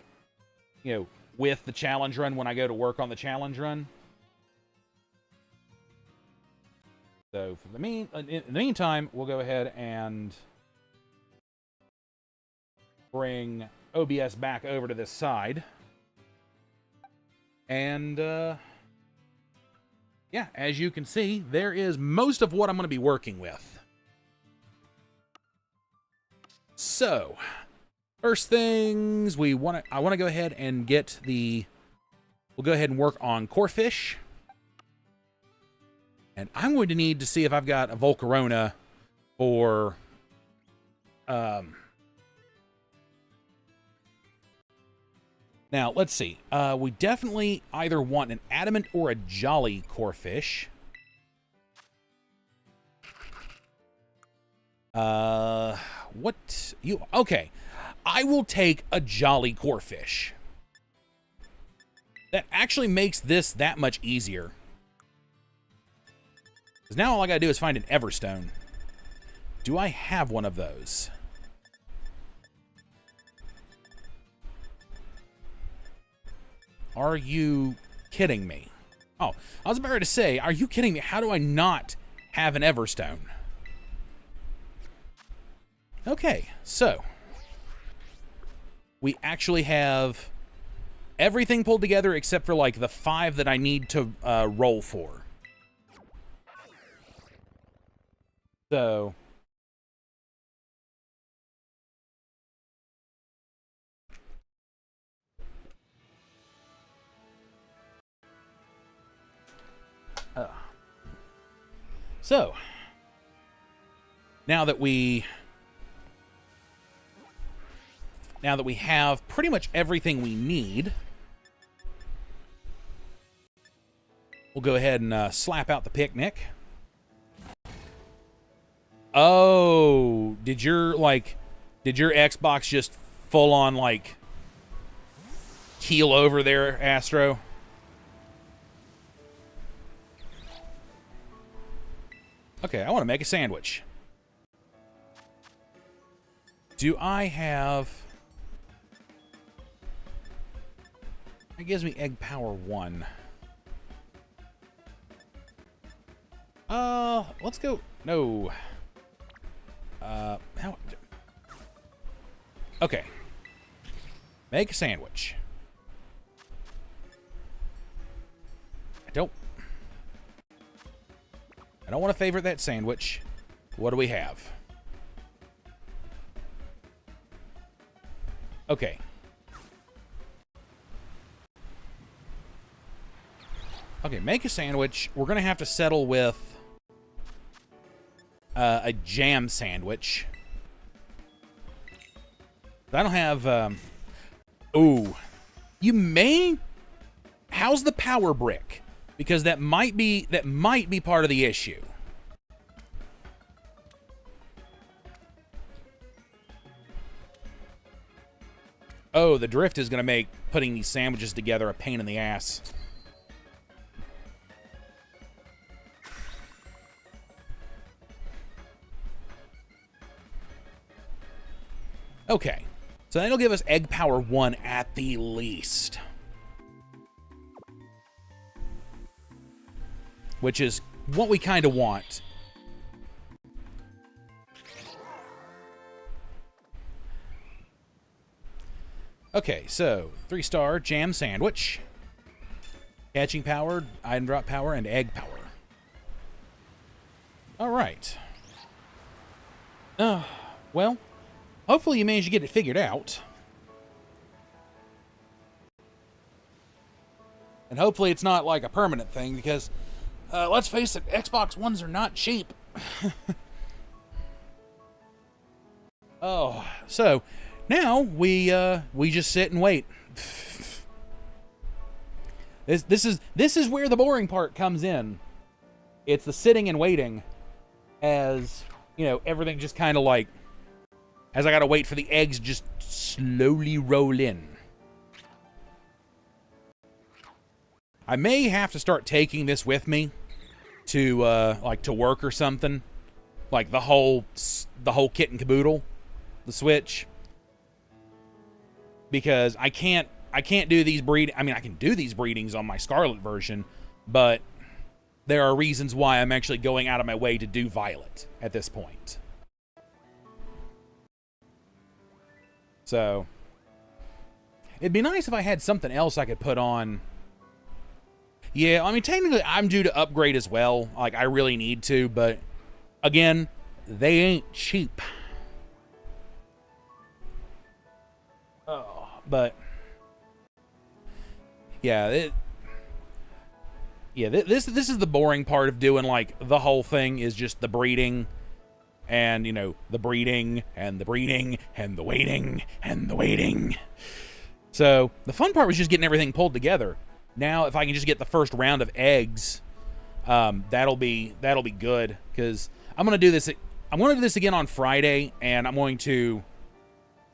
you know, with the challenge run when I go to work on the challenge run. So for in the meantime, we'll go ahead and bring OBS back over to this side. And yeah, as you can see, there is most of what I'm going to be working with. So, first things I want to go ahead and get we'll go ahead and work on core fish. And I'm going to need to see if I've got a Volcarona for now, let's see. We definitely either want an adamant or a jolly core fish. Okay. I will take a jolly core fish. That actually makes this that much easier. Because now all I gotta do is find an Everstone. Do I have one of those? Are you kidding me? Oh, I was about to say, are you kidding me? How do I not have an Everstone? Okay, so we actually have everything pulled together except for, like, the 5 that I need to roll for. So now that we have pretty much everything we need, we'll go ahead and slap out the picnic. Oh, did your Xbox just full on, like, keel over there, Astro? Okay, I want to make a sandwich. Do I have... That gives me egg power 1. Let's go... No. How... Okay. Make a sandwich. I don't want to favorite that sandwich. What do we have? Okay. Okay, make a sandwich. We're going to have to settle with a jam sandwich. I don't have... Ooh. You may... How's the power brick? Because that might be part of the issue. Oh, the drift is going to make putting these sandwiches together a pain in the ass. Okay, so that'll give us egg power 1 at the least. Which is what we kind of want. Okay, so 3-star jam sandwich. Catching power, item drop power, and egg power. Alright. Well, hopefully you managed to get it figured out. And hopefully it's not like a permanent thing, because, let's face it, Xbox Ones are not cheap. Oh, so now we just sit and wait. This is where the boring part comes in. It's the sitting and waiting, as you know, everything just kind of like, as I gotta wait for the eggs just slowly roll in. I may have to start taking this with me to like to work or something, like the whole kit and caboodle, the Switch, because I can't do these I mean, I can do these breedings on my Scarlet version, but there are reasons why I'm actually going out of my way to do Violet at this point. So it'd be nice if I had something else I could put on. Yeah, I mean, technically I'm due to upgrade as well. Like, I really need to, but again, they ain't cheap. Oh, but yeah, this is the boring part of doing, like, the whole thing is just the breeding, and, you know, the breeding, and the breeding, and the waiting, and the waiting. So, the fun part was just getting everything pulled together. Now, if I can just get the first round of eggs, that'll be good, because I'm gonna do this. I'm gonna do this again on Friday, and I'm going to,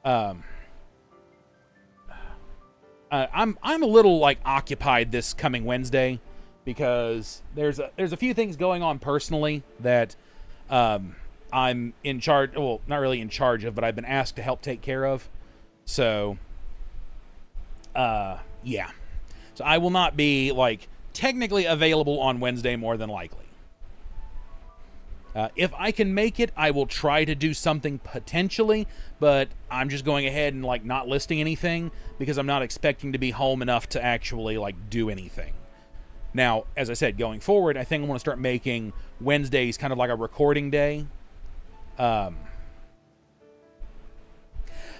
I'm a little like occupied this coming Wednesday, because there's a few things going on personally that I'm in charge. Well, not really in charge of, but I've been asked to help take care of. So, yeah. So I will not be, like, technically available on Wednesday, more than likely. If I can make it, I will try to do something potentially, but I'm just going ahead and, like, not listing anything, because I'm not expecting to be home enough to actually, like, do anything. Now, as I said, going forward, I think I want to start making Wednesdays kind of like a recording day.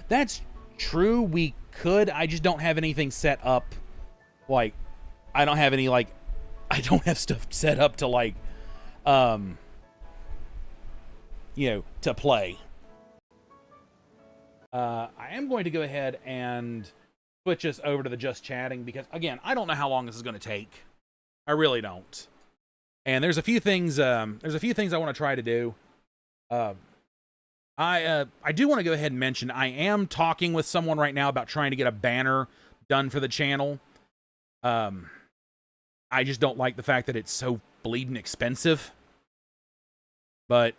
That's true, we could. I just don't have anything set up. Like, I don't have any, like, I don't have stuff set up to, like, you know, to play. I am going to go ahead and switch us over to the just chatting, because, again, I don't know how long this is going to take. I really don't. And there's a few things, I want to try to do. I do want to go ahead and mention, I am talking with someone right now about trying to get a banner done for the channel. I just don't like the fact that it's so bleeding expensive. But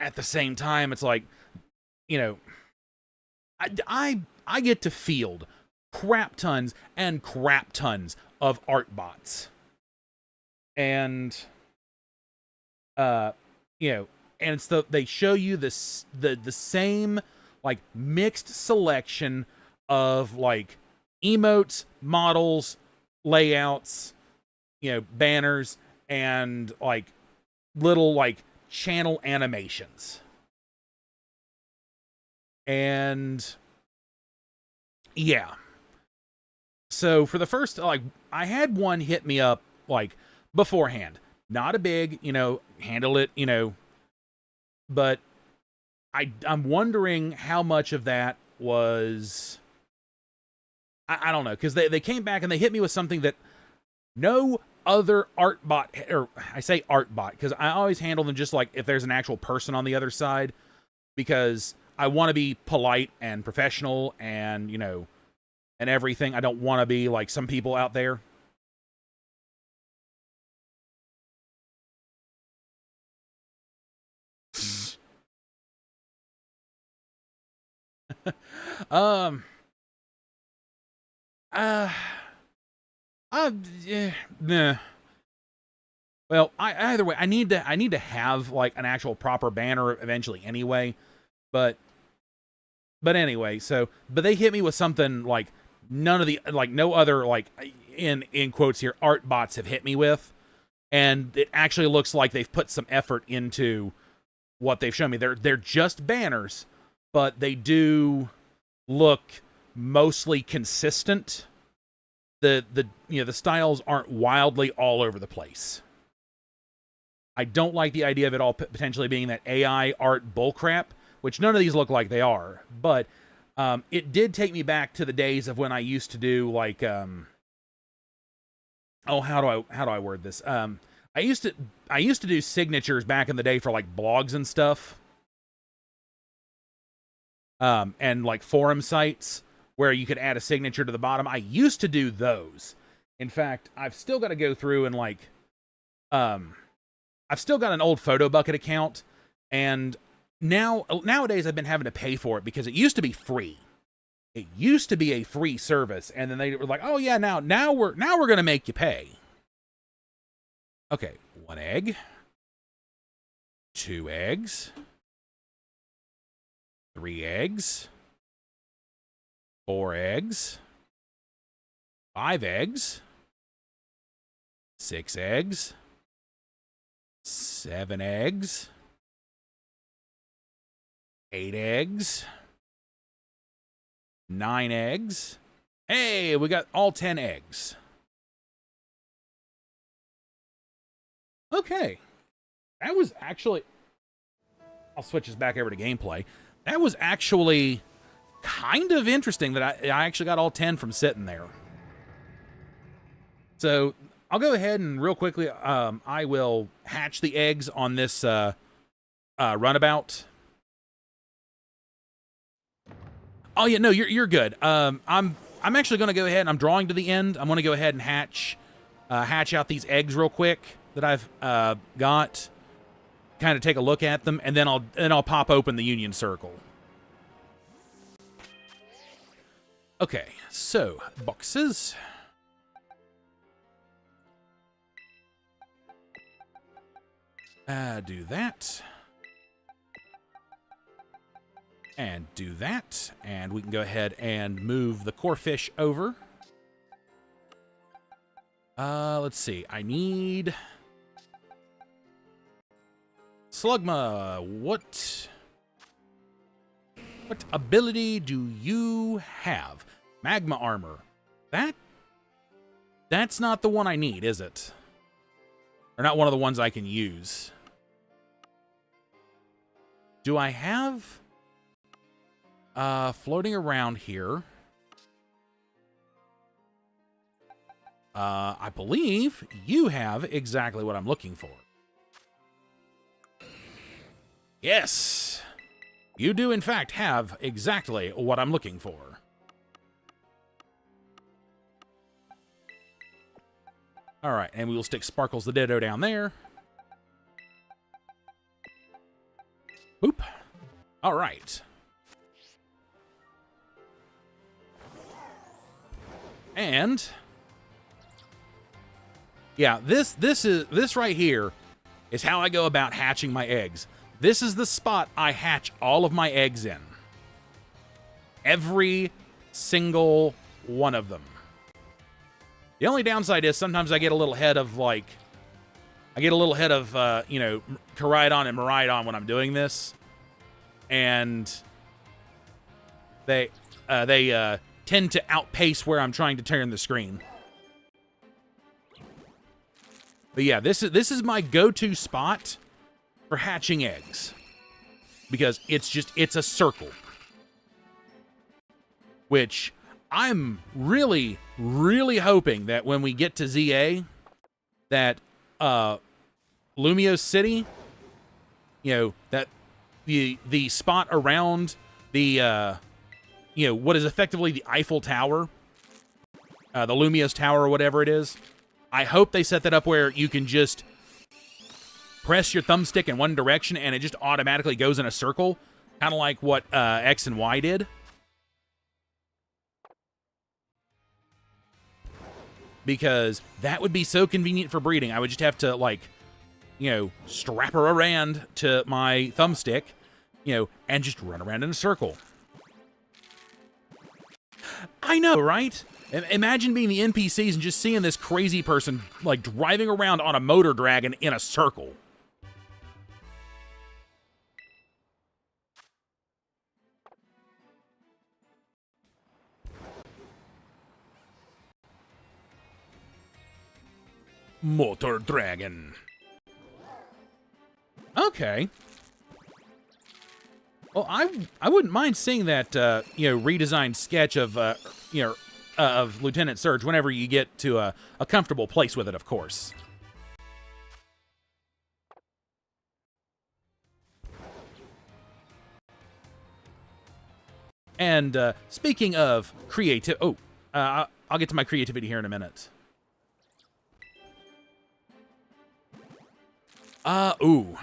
at the same time, it's like, you know, I get to field crap tons and crap tons of art bots. And you know, and it's they show you the same, like, mixed selection of, like, emotes, models, layouts, you know, banners, and, like, little, like, channel animations. And yeah. So for the first, like, I had one hit me up, like, beforehand. Not a big, you know, handle it, you know, but I'm wondering how much of that was, I don't know, because they came back and they hit me with something that no other art bot, or I say art bot, because I always handle them just like if there's an actual person on the other side, because I want to be polite and professional and, you know, and everything. I don't want to be like some people out there. um. Yeah, nah. Well, either way, I need to have like an actual proper banner eventually anyway. But anyway, but they hit me with something like none of the no other like in quotes here art bots have hit me with, and it actually looks like they've put some effort into what they've shown me. They're just banners, but they do look mostly consistent. The styles aren't wildly all over the place. I don't like the idea of it all potentially being that AI art bullcrap, which none of these look like they are. But it did take me back to the days of when I used to do like how do I word this? I used to do signatures back in the day for like blogs and stuff. And like forum sites where you could add a signature to the bottom. I used to do those. In fact, I've still got to go through and like I've still got an old PhotoBucket account, and nowadays I've been having to pay for it because it used to be free. It used to be a free service, and then they were like, "Oh yeah, now we're gonna make you pay." Okay, 1 egg, 2 eggs, 3 eggs, 4 eggs, 5 eggs, 6 eggs, 7 eggs, 8 eggs, 9 eggs. Hey, we got all 10 eggs. Okay. That was actually... I'll switch this back over to gameplay. That was actually kind of interesting that I actually got all 10 from sitting there. So I'll go ahead and real quickly, I will hatch the eggs on this runabout. Oh yeah, no, you're good. I'm actually going to go ahead and I'm drawing to the end. I'm going to go ahead and hatch out these eggs real quick that I've got. Kind of take a look at them, and then I'll pop open the Union Circle. Okay, so boxes. Do that. And do that. And we can go ahead and move the core fish over. Let's see. I need... Slugma, what ability do you have? Magma armor. That's not the one I need, is it? Or not one of the ones I can use. Do I have floating around here? I believe you have exactly what I'm looking for. Yes, you do in fact have exactly what I'm looking for. All right, and we will stick Sparkles the Ditto down there. Boop. All right. And yeah, this right here is how I go about hatching my eggs. This is the spot I hatch all of my eggs in. Every single one of them. The only downside is sometimes I get a little head of, like... I get a little head of, you know, Koraidon and Miraidon when I'm doing this. And they tend to outpace where I'm trying to turn the screen. But yeah, this is my go-to spot for hatching eggs, because it's a circle, which I'm really hoping that when we get to ZA, that Lumiose City, you know, that the spot around the you know, what is effectively the Eiffel Tower, the Lumiose Tower or whatever it is, I hope they set that up where you can just press your thumbstick in one direction and it just automatically goes in a circle, kind of like what X and Y did. because that would be so convenient for breeding. I would just have to, like, you know, strap her around to my thumbstick, you know, and just run around in a circle. I know, right? Imagine being the NPCs and just seeing this crazy person, like, driving around on a motor dragon in a circle. Motor dragon. Okay. Well, I wouldn't mind seeing that, you know, redesigned sketch of, you know, of Lieutenant Surge whenever you get to a comfortable place with it, of course. And speaking of creative, I'll get to my creativity here in a minute. Ooh.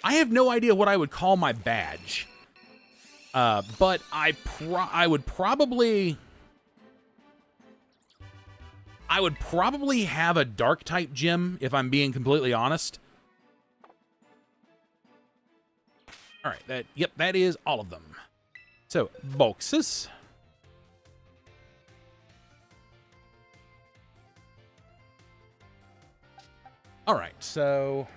I have no idea what I would call my badge. But I would probably have a dark type gem, if I'm being completely honest. All right, that is all of them. So, boxes. All right, so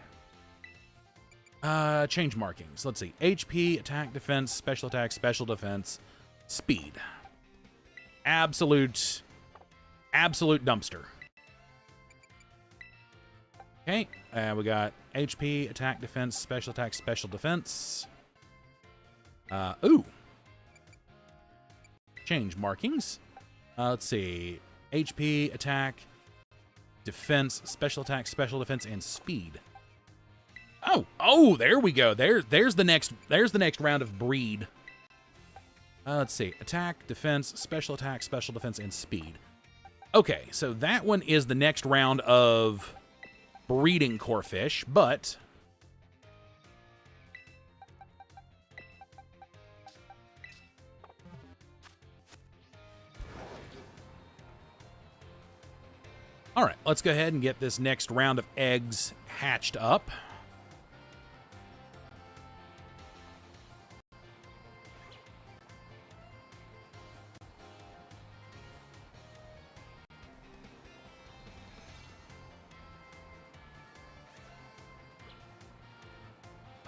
change markings. Let's see. HP, attack, defense, special attack, special defense, speed. Absolute dumpster. Okay, we got HP, attack, defense, special attack, special defense. Ooh. Change markings. Let's see. HP, attack, defense, special attack, special defense, and speed. Oh, there we go. There's the next round of breed. Let's see. Attack, defense, special defense, and speed. Okay, so that one is the next round of breeding core fish, but all right, let's go ahead and get this next round of eggs hatched up.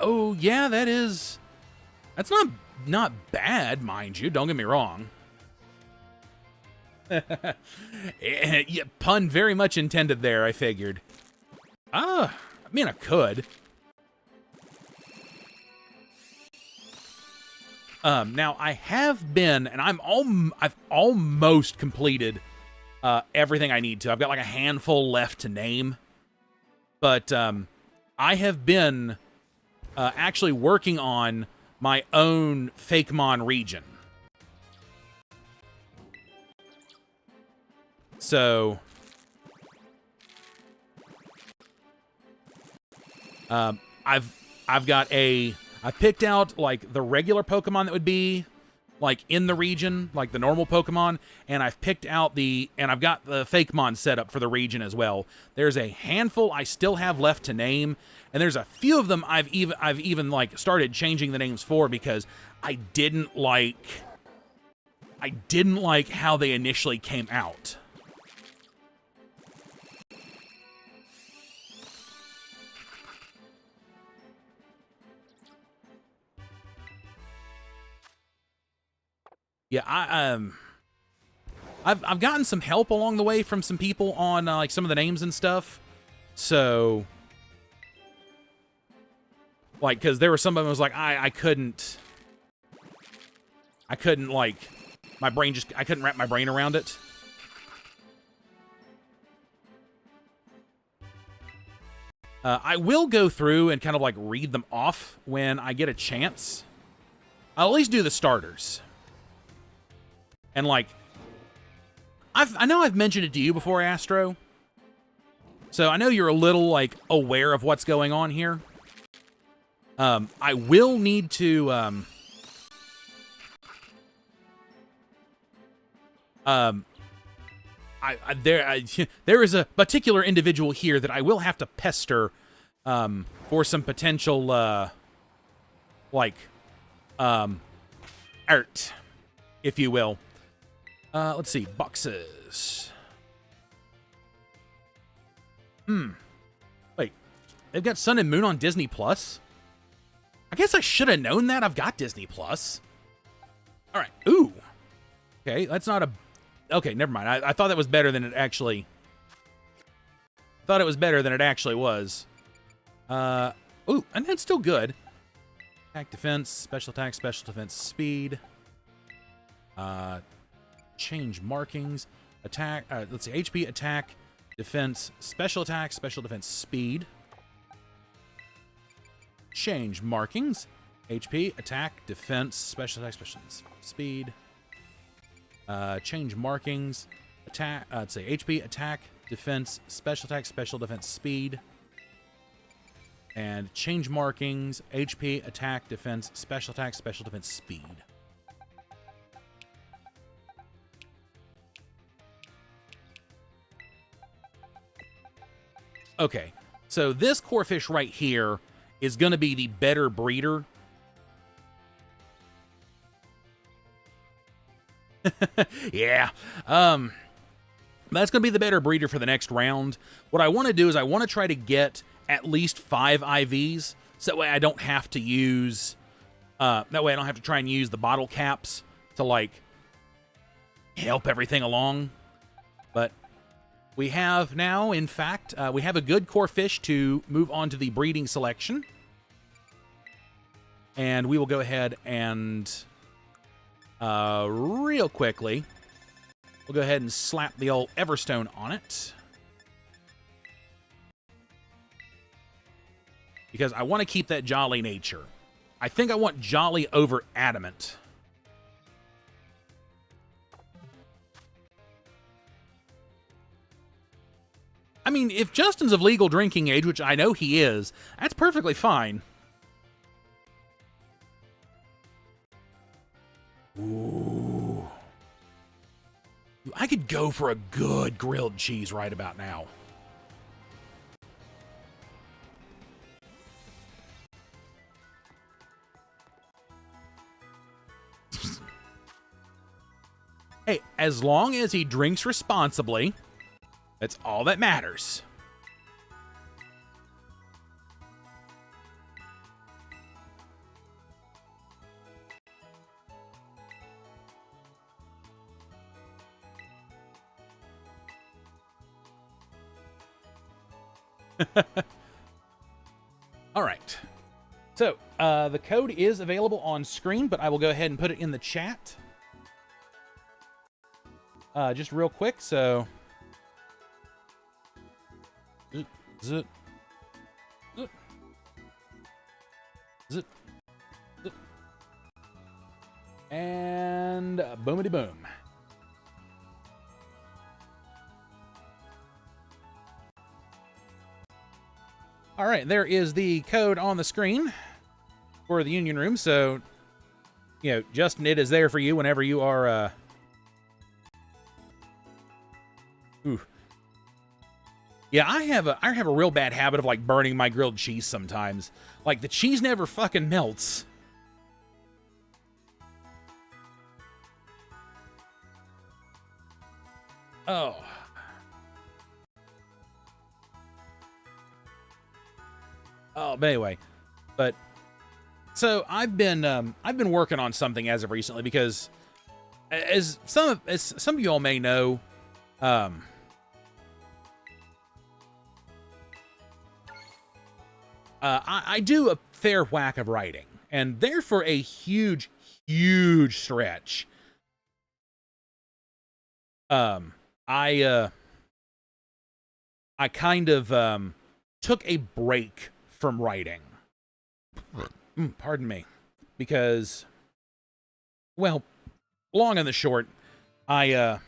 Oh, yeah, that's not bad, mind you, don't get me wrong. Yeah, pun very much intended there, I figured. I mean, I could. Now, I have been, and I've almost completed everything I need to. I've got like a handful left to name. But I have been actually working on my own Fakemon region. So I've picked out like the regular Pokemon that would be like in the region, like the normal Pokemon, and I've picked out and I've got the Fakemon set up for the region as well. There's a handful I still have left to name, and there's a few of them I've even like started changing the names for because I didn't like how they initially came out. Yeah, I've gotten some help along the way from some people on like some of the names and stuff. So, like, because there were some of them was like I couldn't like I couldn't wrap my brain around it. I will go through and kind of like read them off when I get a chance. I'll at least do the starters. And like, I know I've mentioned it to you before, Astro. So I know you're a little like aware of what's going on here. I will need to There is a particular individual here that I will have to pester for some potential art, if you will. Let's see, boxes. Wait, they've got Sun and Moon on Disney Plus? I guess I should have known that. I've got Disney Plus. All right. Ooh. Okay, that's not a... Okay, never mind. I thought that was better than it actually... I thought it was better than it actually was. Ooh, and that's still good. Attack, defense, special attack, special defense, speed. Change markings. Attack, let's see, HP, attack, defense, special attack, special defense, speed. Change markings. HP, attack, defense, special attack, special defense, speed. Change markings. Attack, let's say HP, attack, defense, special attack, special defense, speed. And change markings. HP, attack, defense, special attack, special defense, speed. Okay, so this core fish right here is going to be the better breeder. Yeah. That's going to be the better breeder for the next round. What I want to do is I want to try to get at least 5 IVs, so that way I don't have to use... that way I don't have to try and use the bottle caps to, like, help everything along. But we have now, in fact, we have a good core fish to move on to the breeding selection. And we will go ahead and... real quickly, we'll go ahead and slap the old Everstone on it. Because I want to keep that jolly nature. I think I want jolly over adamant. I mean, if Justin's of legal drinking age, which I know he is, that's perfectly fine. Ooh. I could go for a good grilled cheese right about now. Hey, as long as he drinks responsibly, that's all that matters. All right. So, the code is available on screen, but I will go ahead and put it in the chat. Just real quick, so... Zip. Zip. Zip. Zip. And boomity boom. All right, there is the code on the screen for the Union Room. So, you know, Justin, it is there for you whenever you are... Ooh. Yeah, I have a real bad habit of, like, burning my grilled cheese sometimes. Like, the cheese never fucking melts. Oh. Oh, but anyway. But so I've been working on something as of recently because as some of you all may know, I do a fair whack of writing, and there for a huge stretch, I kind of took a break from writing. Pardon me, because, well, long and the short, yeah,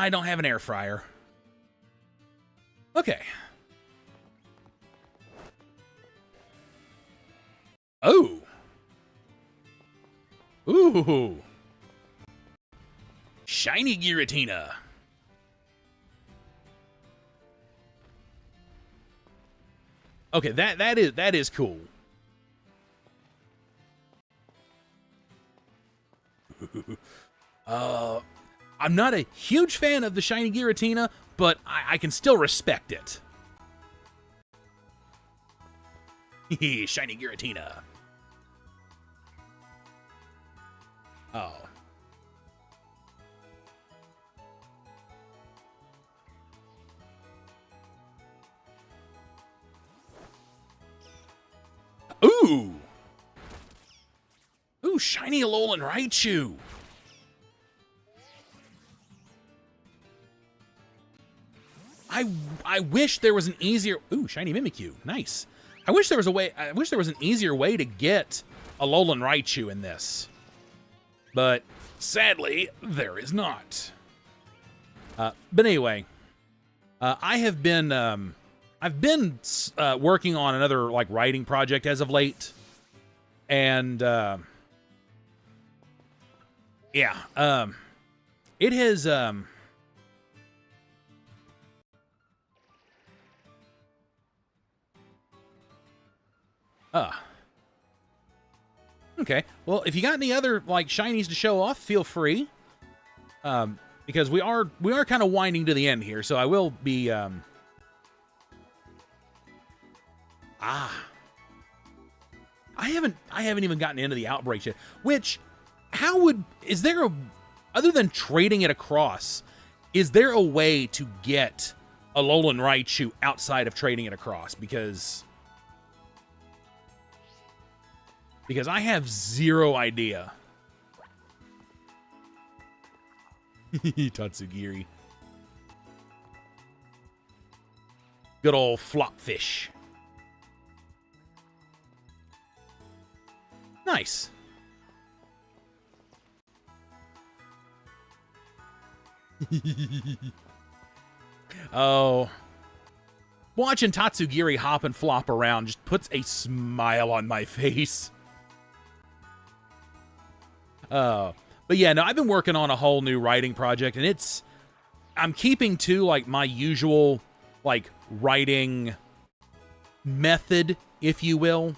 I don't have an air fryer. Okay. Oh. Shiny Giratina. Okay, that is cool. I'm not a huge fan of the Shiny Giratina, but I can still respect it. Shiny Giratina. Oh. Ooh! Ooh, shiny Alolan Raichu! I wish there was an easier... Ooh, shiny Mimikyu. Nice. I wish there was an easier way to get Alolan Raichu in this. But, sadly, there is not. But anyway, I've been working on another, like, writing project as of late. And, yeah, it has, okay. Well, if you got any other, like, shinies to show off, feel free. Because we are kind of winding to the end here, so I will be, I haven't even gotten into the outbreaks yet. Which, is there other than trading it across, is there a way to get a Alolan Raichu outside of trading it across? Because I have zero idea. Tatsugiri. Good old Flopfish. Nice. Oh. Watching Tatsugiri hop and flop around just puts a smile on my face. But yeah, no, I've been working on a whole new writing project, and I'm keeping to, like, my usual, like, writing method, if you will.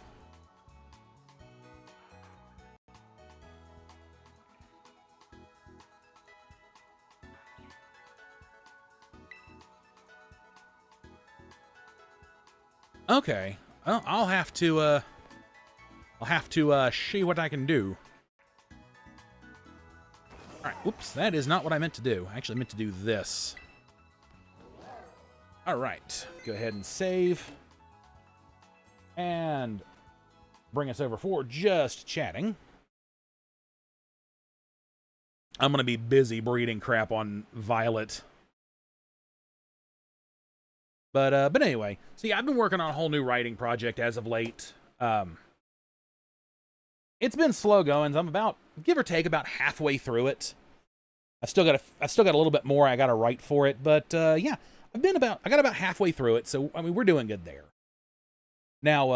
Okay. Well, I'll have to see what I can do. Alright, oops, that is not what I meant to do. I actually meant to do this. Alright, go ahead and save. And bring us over for just chatting. I'm going to be busy breeding crap on Violet. But anyway, see, I've been working on a whole new writing project as of late. It's been slow going. I'm about, give or take, about halfway through it. I still got a little bit more I got to write for it, but yeah, I got about halfway through it. So I mean, we're doing good there. Now,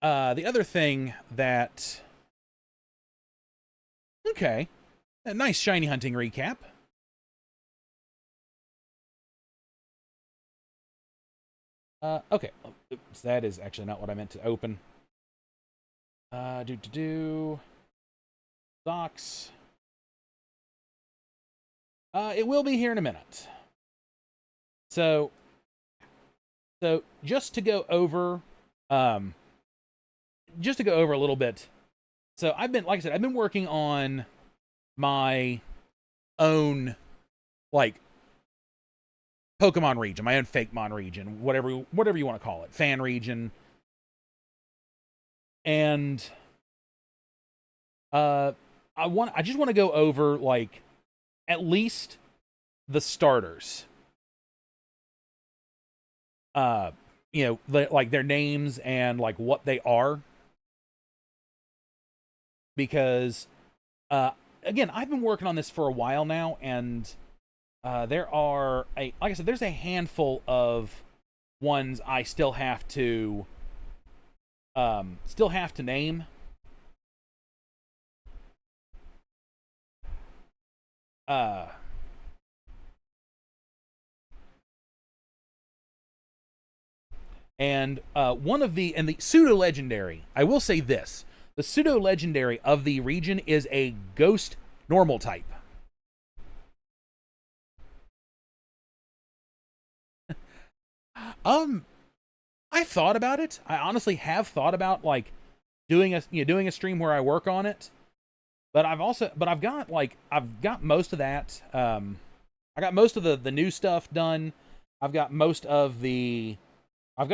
the other thing that, okay, a nice shiny hunting recap. Okay. Oops, that is actually not what I meant to open. Docs. It will be here in a minute. So just to go over a little bit. So like I said, I've been working on my own, like, Pokemon region, my own Fakemon region, whatever you want to call it, fan region. And I just want to go over, like, at least the starters. You know, like, their names and, like, what they are. Because again, I've been working on this for a while now, and there are like I said, there's a handful of ones I still have to name. One of the pseudo legendary, I will say this: the pseudo legendary of the region is a ghost normal type. I thought about it. I honestly have thought about like doing a stream where I work on it. But I've got most of that. I got most of the new stuff done. I've got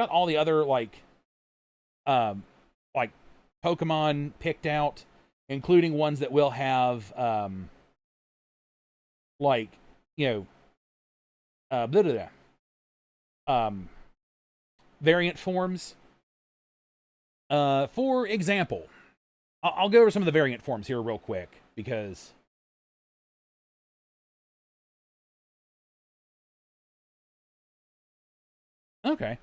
all the other like Pokemon picked out, including ones that will have like, you know, variant forms. For example, I'll go over some of the variant forms here real quick because okay.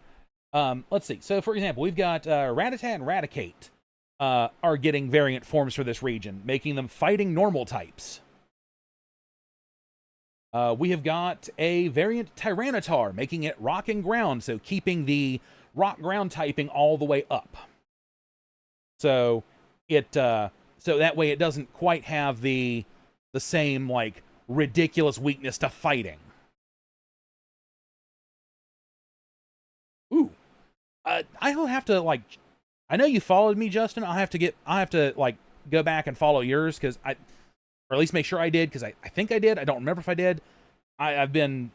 Let's see. So, for example, we've got Rattata and Raticate are getting variant forms for this region, making them fighting normal types. We have got a variant Tyranitar, making it rock and ground, so keeping the rock ground typing all the way up. So so that way it doesn't quite have the same like ridiculous weakness to fighting. Ooh. I'll have to like, I know you followed me, Justin. I'll have to like go back and follow yours or at least make sure I did, because I think I did. I don't remember if I did. I've been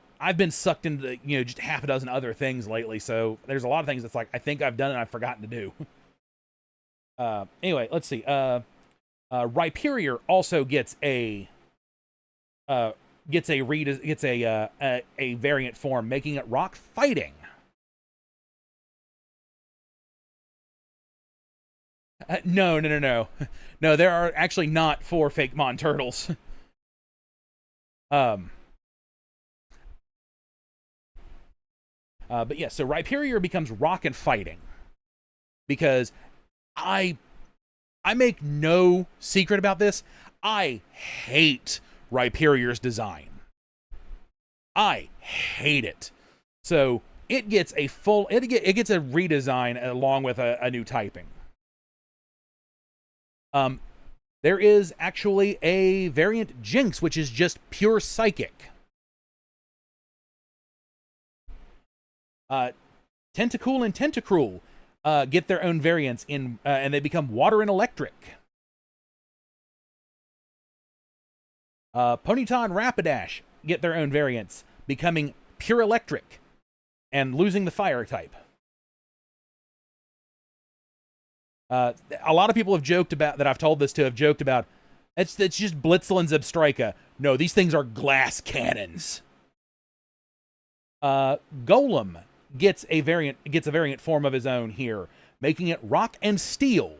sucked into just half a dozen other things lately, so there's a lot of things that's like I think I've done and I've forgotten to do. Anyway, let's see. Rhyperior also gets a variant form, making it rock fighting. No. No, there are actually not 4 fake Mon turtles. But yeah, so Rhyperior becomes rock and fighting. Because I make no secret about this. I hate Rhyperior's design. I hate it. So it gets a redesign along with a new typing. There is actually a variant Jinx, which is just pure psychic. Tentacool and Tentacruel get their own variants and they become water and electric. Ponyta and Rapidash get their own variants, becoming pure electric and losing the fire type. A lot of people have joked about, that I've told this to, have joked about, it's just Blitzel and Zebstrika. No, these things are glass cannons. Golem gets a variant form of his own here, making it rock and steel,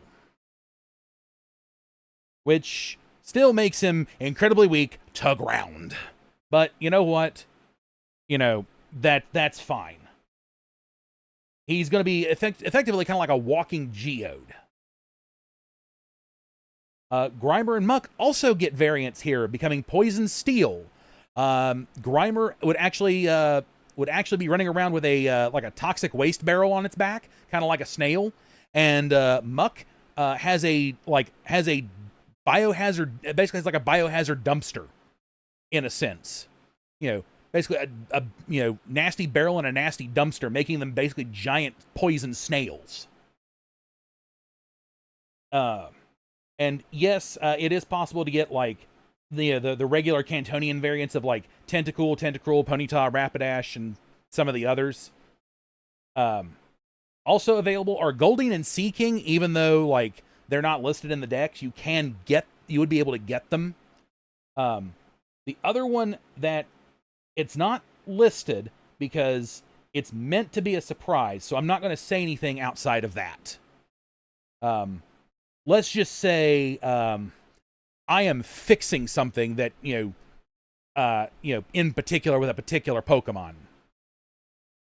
which still makes him incredibly weak to ground. But you know what? That's fine. He's going to be effectively kind of like a walking geode. Grimer and Muck also get variants here, becoming Poison Steel. Grimer would actually be running around with a like a toxic waste barrel on its back, kind of like a snail. And Muck has a biohazard, basically it's like a biohazard dumpster, in a sense. Basically a nasty barrel and a nasty dumpster, making them basically giant poison snails. And yes, it is possible to get like the regular Cantonian variants of like Tentacool, Tentacruel, Ponyta, Rapidash, and some of the others. Also available are Goldeen and Seaking, even though like they're not listed in the decks, you would be able to get them. The other one that it's not listed because it's meant to be a surprise, so I'm not going to say anything outside of that. Let's just say I am fixing something that in particular with a particular Pokemon,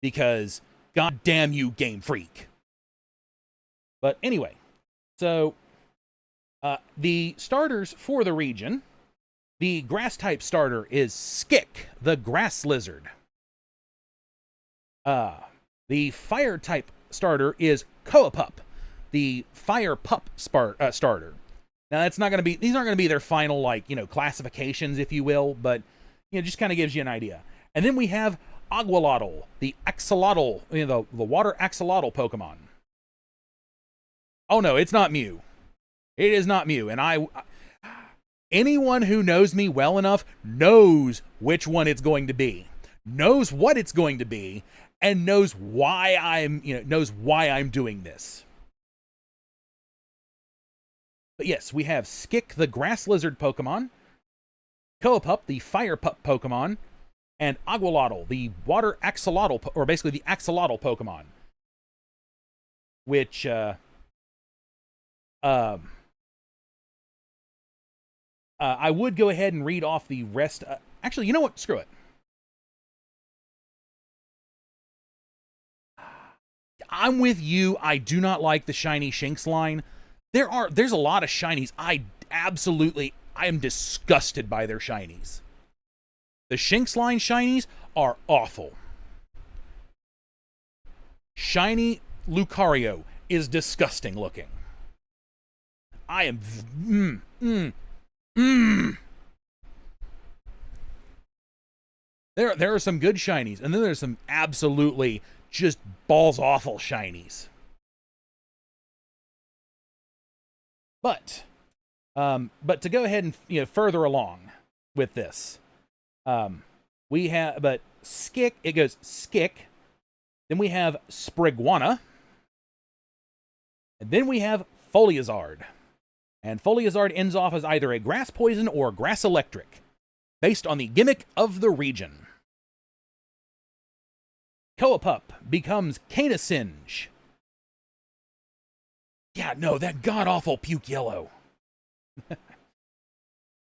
because god damn you, Game Freak. But anyway, so the starters for the region The grass-type starter is Skick, the grass lizard. The fire-type starter is Koapup, the fire pup starter. Now, that's not going to be, these aren't going to be their final, like, classifications, if you will, but, just kind of gives you an idea. And then we have Agualotl, the axolotl, the water axolotl Pokemon. Oh, no, it's not Mew. It is not Mew. And anyone who knows me well enough knows which one it's going to be, knows what it's going to be, and knows why I'm doing this. But yes, we have Skick, the grass lizard Pokemon, Koapup, the fire pup Pokemon, and Agualotl, the water axolotl, or basically the axolotl Pokemon. Which, I would go ahead and read off the rest. Actually, you know what? Screw it. I'm with you. I do not like the shiny Shinx line. There's a lot of shinies. I am disgusted by their shinies. The Shinx line shinies are awful. Shiny Lucario is disgusting looking. I am There are some good shinies, and then there's some absolutely just balls awful shinies. But to go ahead and further along with this, we have Skick. It goes Skick. Then we have Sprigwana, and then we have Foliazard. And Foliazard ends off as either a grass poison or grass electric, based on the gimmick of the region. Koapup becomes Canesinge. Yeah, no, that god-awful puke yellow.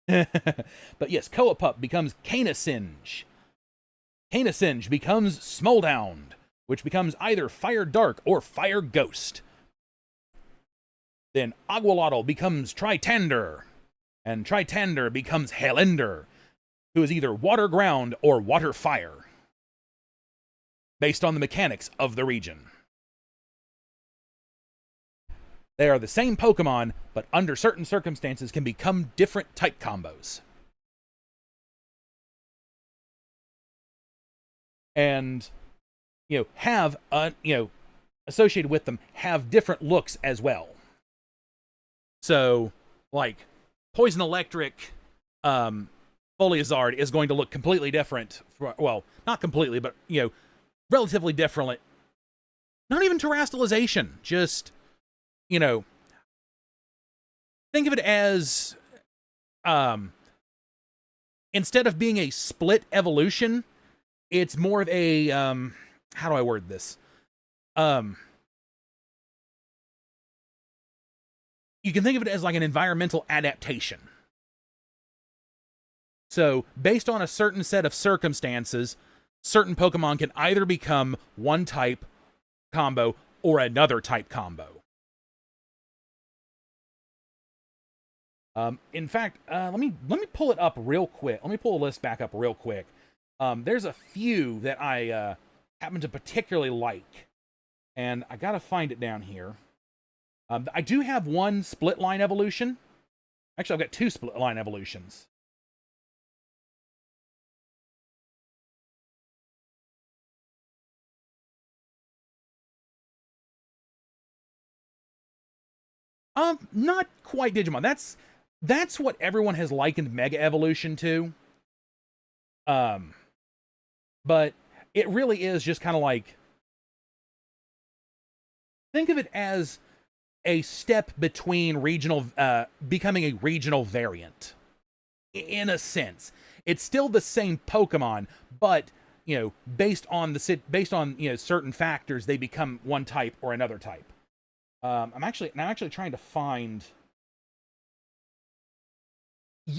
But yes, Koapup becomes Canesinge. Canesinge becomes Smoldound, which becomes either Fire Dark or Fire Ghost. Then Agualotl becomes Tritander, and Tritander becomes Helender, who is either Water Ground or Water Fire, based on the mechanics of the region. They are the same Pokemon, but under certain circumstances can become different type combos. And, have, associated with them, have different looks as well. So, like, Poison Electric Foliazard is going to look completely different. Well, not completely, but, relatively different. Not even terastallization, just... think of it as, instead of being a split evolution, it's more of a, how do I word this? You can think of it as like an environmental adaptation. So, based on a certain set of circumstances, certain Pokemon can either become one type combo or another type combo. In fact, let me pull it up real quick. Let me pull the list back up real quick. There's a few that I happen to particularly like, and I gotta find it down here. I do have one split line evolution. Actually, I've got two split line evolutions. Not quite Digimon. That's what everyone has likened Mega Evolution to. But it really is just kind of like, think of it as a step between regional, becoming a regional variant. In a sense, it's still the same Pokemon, but based on certain factors, they become one type or another type. I'm actually trying to find.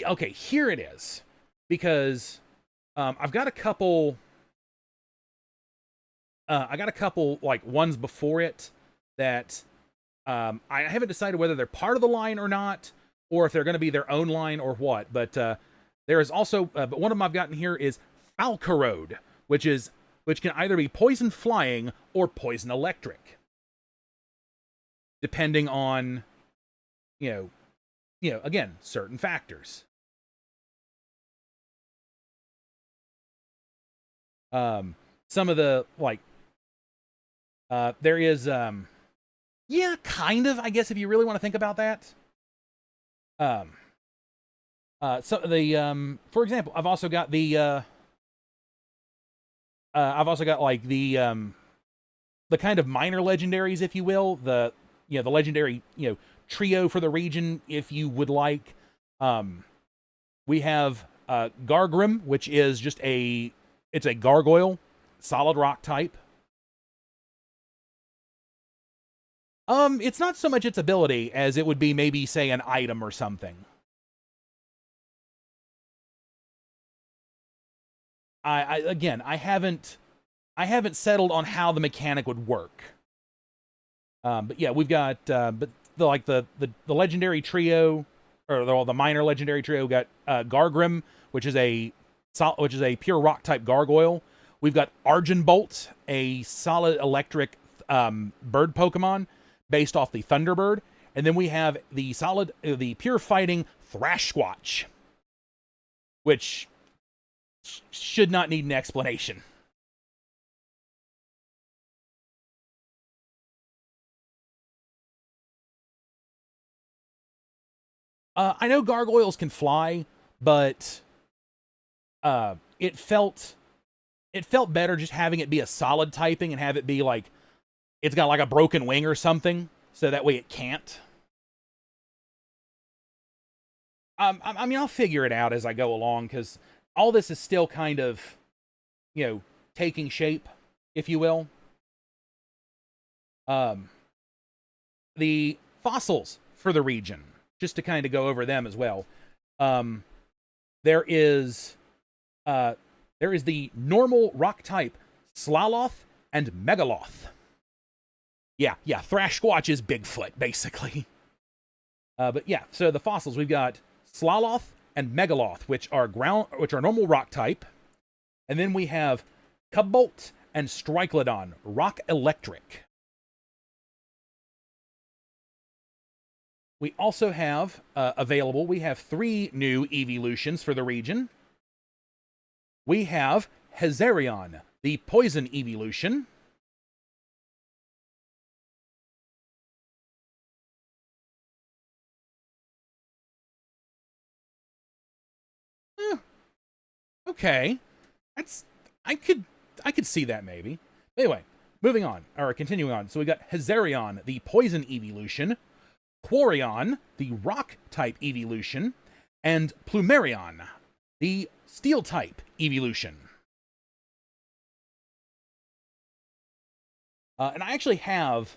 Okay, here it is, because I've got a couple. I got a couple like ones before it that I haven't decided whether they're part of the line or not, or if they're going to be their own line or what. But There is also, but one of them I've gotten here is Falcarode, which can either be poison flying or poison electric, depending on, again, certain factors. Some of the there is yeah, kind of, I guess, if you really want to think about that. So the for example, I've also got like the kind of minor legendaries, if you will, the legendary trio for the region, if you would like. We have Gargrim, which is just it's a gargoyle, solid rock type. It's not so much its ability as it would be maybe, say, an item or something. I haven't settled on how the mechanic would work. But yeah, we've got the legendary trio, or the minor legendary trio. We got Gargrim, which is a pure rock type gargoyle. We've got Argenbolt, a solid electric bird Pokemon based off the Thunderbird, and then we have the pure fighting Thrashsquatch, which should not need an explanation. I know gargoyles can fly, but it felt better just having it be a solid typing and have it be like it's got like a broken wing or something, so that way it can't. I mean, I'll figure it out as I go along, because all this is still kind of, taking shape, if you will. The fossils for the region, just to kind of go over them as well. There is the normal rock type Slaloth and Megaloth. Yeah, Thrashsquatch is Bigfoot, basically. But yeah, so the fossils, we've got Slaloth and Megaloth, which are normal rock type. And then we have Cubbolt and Strikelodon, rock electric. We also have available, we have 3 new evolutions for the region. We have Hazarion, the poison evolution. Okay, I could see that maybe. Anyway, moving on, or continuing on. So we got Hazarion, the poison evolution, Quarion, the rock type evolution, and Plumerion, the steel type evolution. And I actually have,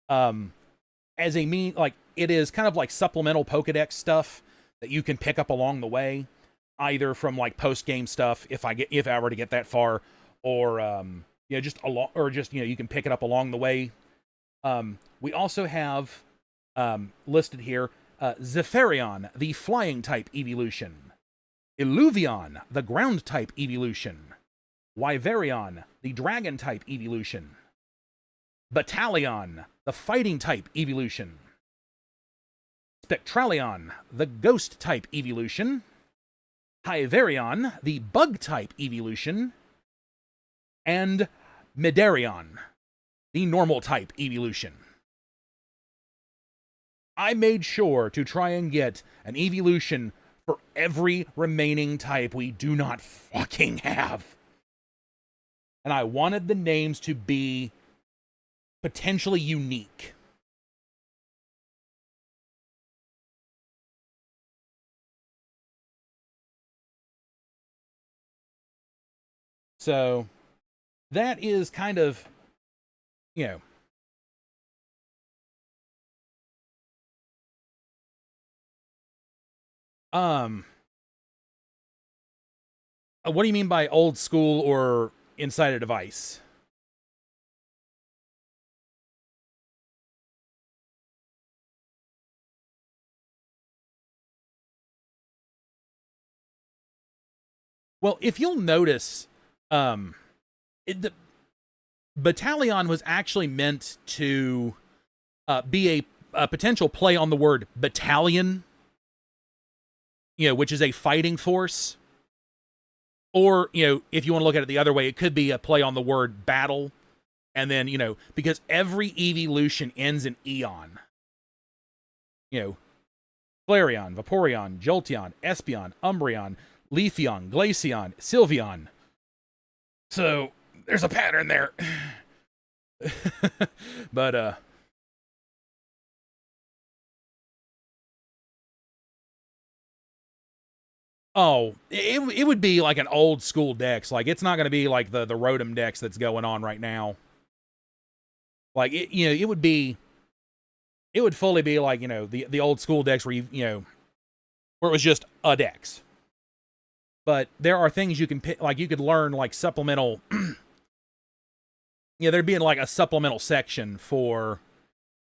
as a it is kind of like supplemental Pokedex stuff that you can pick up along the way, either from like post game stuff if I were to get that far, or you can pick it up along the way. We also have listed here Zephyrion, the flying type evolution, Illuvion, the ground type evolution, Wyverion, the dragon type evolution, Battalion, the fighting type evolution, Spectralion, the ghost type evolution, Hyverion, the bug type evolution, and Midarion, the normal type evolution. I made sure to try and get an evolution for every remaining type we do not fucking have. And I wanted the names to be potentially unique. So that is kind of, what do you mean by old school or inside a device? Well, if you'll notice, the Battalion was actually meant to be a potential play on the word battalion, which is a fighting force. Or, if you want to look at it the other way, it could be a play on the word battle. And then, because every evolution ends in eon. Flareon, Vaporeon, Jolteon, Espeon, Umbreon, Leafeon, Glaceon, Sylveon. So, there's a pattern there. But, oh, it would be like an old school Dex. Like, it's not going to be like the Rotom Dex that's going on right now. Like, it would be... It would fully be like, the old school Dex where where it was just a Dex. But there are things you can pick, like you could learn like supplemental, there'd be like a supplemental section for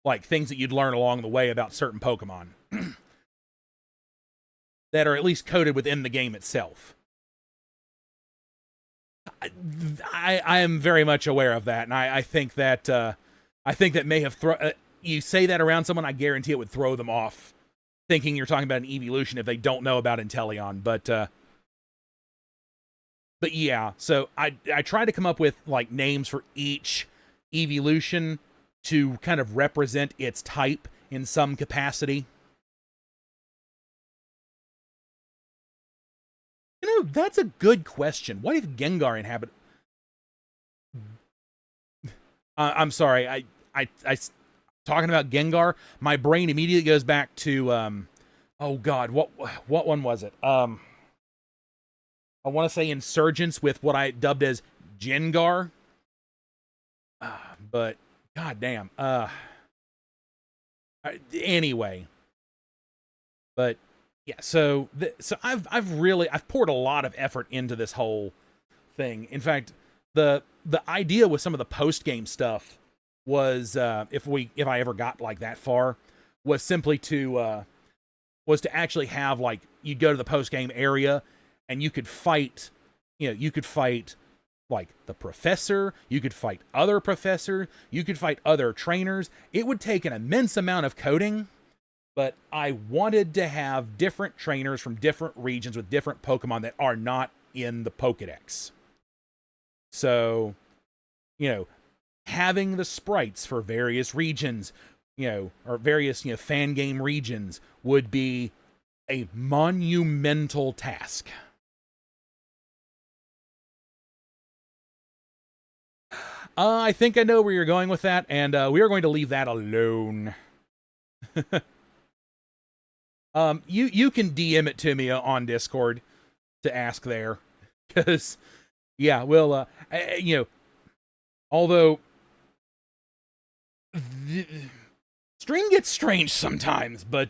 like things that you'd learn along the way about certain Pokemon that are at least coded within the game itself. I am very much aware of that, and I think that may have you say that around someone, I guarantee it would throw them off, thinking you're talking about an evolution if they don't know about Inteleon. But yeah, so I try to come up with like names for each evolution to kind of represent its type in some capacity. That's a good question. What if Gengar inhabit? I'm sorry. I talking about Gengar, my brain immediately goes back to oh god, what one was it? I want to say Insurgents with what I dubbed as Gengar. But goddamn. Anyway. But yeah, so I've poured a lot of effort into this whole thing. In fact, the idea with some of the post-game stuff was if I ever got like that far, was simply to actually have like you'd go to the post game area and you could fight like the professor, you could fight other professor, you could fight other trainers. It would take an immense amount of coding, but I wanted to have different trainers from different regions with different Pokemon that are not in the Pokedex. So, having the sprites for various regions, or various, fan game regions would be a monumental task. I think I know where you're going with that, and we are going to leave that alone. You can DM it to me on Discord to ask there, because, yeah, we'll, although the stream gets strange sometimes, but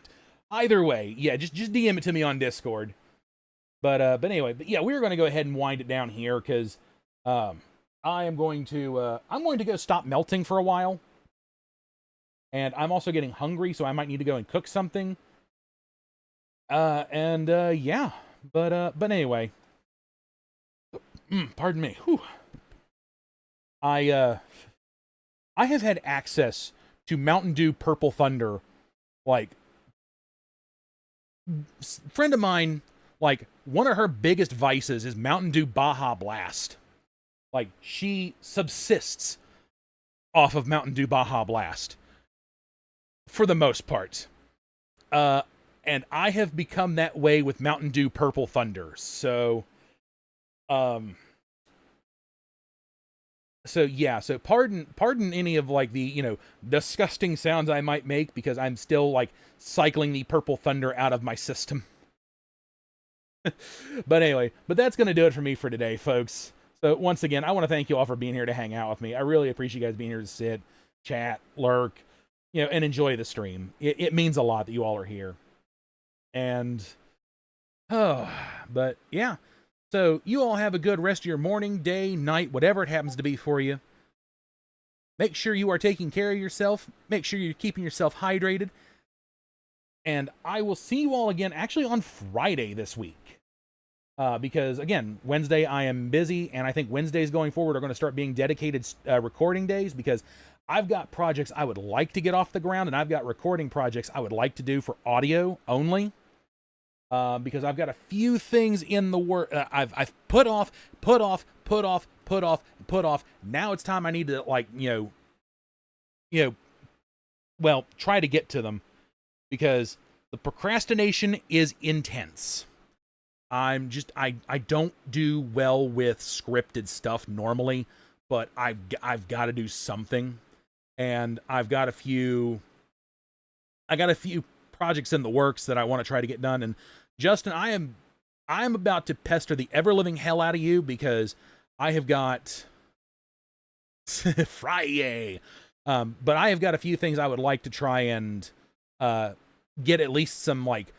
either way, yeah, just DM it to me on Discord. But anyway, yeah, we're going to go ahead and wind it down here because I'm going to go stop melting for a while, and I'm also getting hungry, so I might need to go and cook something. Yeah, but anyway, pardon me. Whew. I have had access to Mountain Dew Purple Thunder, like, friend of mine, like, one of her biggest vices is Mountain Dew Baja Blast. Like, she subsists off of Mountain Dew Baja Blast. For the most part. And I have become that way with Mountain Dew Purple Thunder. So, so yeah, so pardon any of like the, disgusting sounds I might make because I'm still like cycling the Purple Thunder out of my system. But anyway, that's going to do it for me for today, folks. So once again, I want to thank you all for being here to hang out with me. I really appreciate you guys being here to sit, chat, lurk, and enjoy the stream. It means a lot that you all are here. And, but yeah. So you all have a good rest of your morning, day, night, whatever it happens to be for you. Make sure you are taking care of yourself. Make sure you're keeping yourself hydrated. And I will see you all again actually on Friday this week. Because again, Wednesday I am busy, and I think Wednesdays going forward are going to start being dedicated recording days, because I've got projects I would like to get off the ground, and I've got recording projects I would like to do for audio only. Because I've got a few things in the work. I've put off. Now it's time I need to, like, well, try to get to them, because the procrastination is intense. I don't do well with scripted stuff normally, but I've got to do something, and I got a few projects in the works that I want to try to get done. And Justin, I am about to pester the ever living hell out of you, because I have got Friday. But I have got a few things I would like to try and get at least some, like,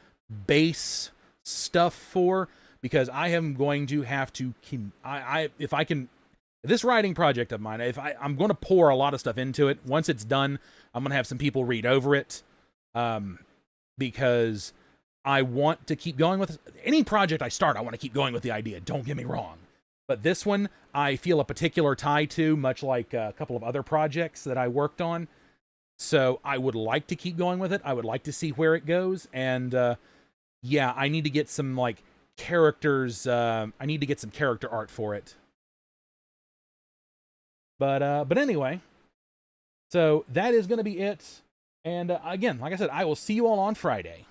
base stuff for, because I am going to have to if this writing project of mine, I'm going to pour a lot of stuff into it. Once it's done, I'm going to have some people read over it, because I want to keep going with any project I start. I want to keep going with the idea, don't get me wrong, but this one I feel a particular tie to, much like a couple of other projects that I worked on. So I would like to keep going with it. I would like to see where it goes. And yeah, I need to get some, like, characters. I need to get some character art for it. But anyway, so that is going to be it. And again, like I said, I will see you all on Friday.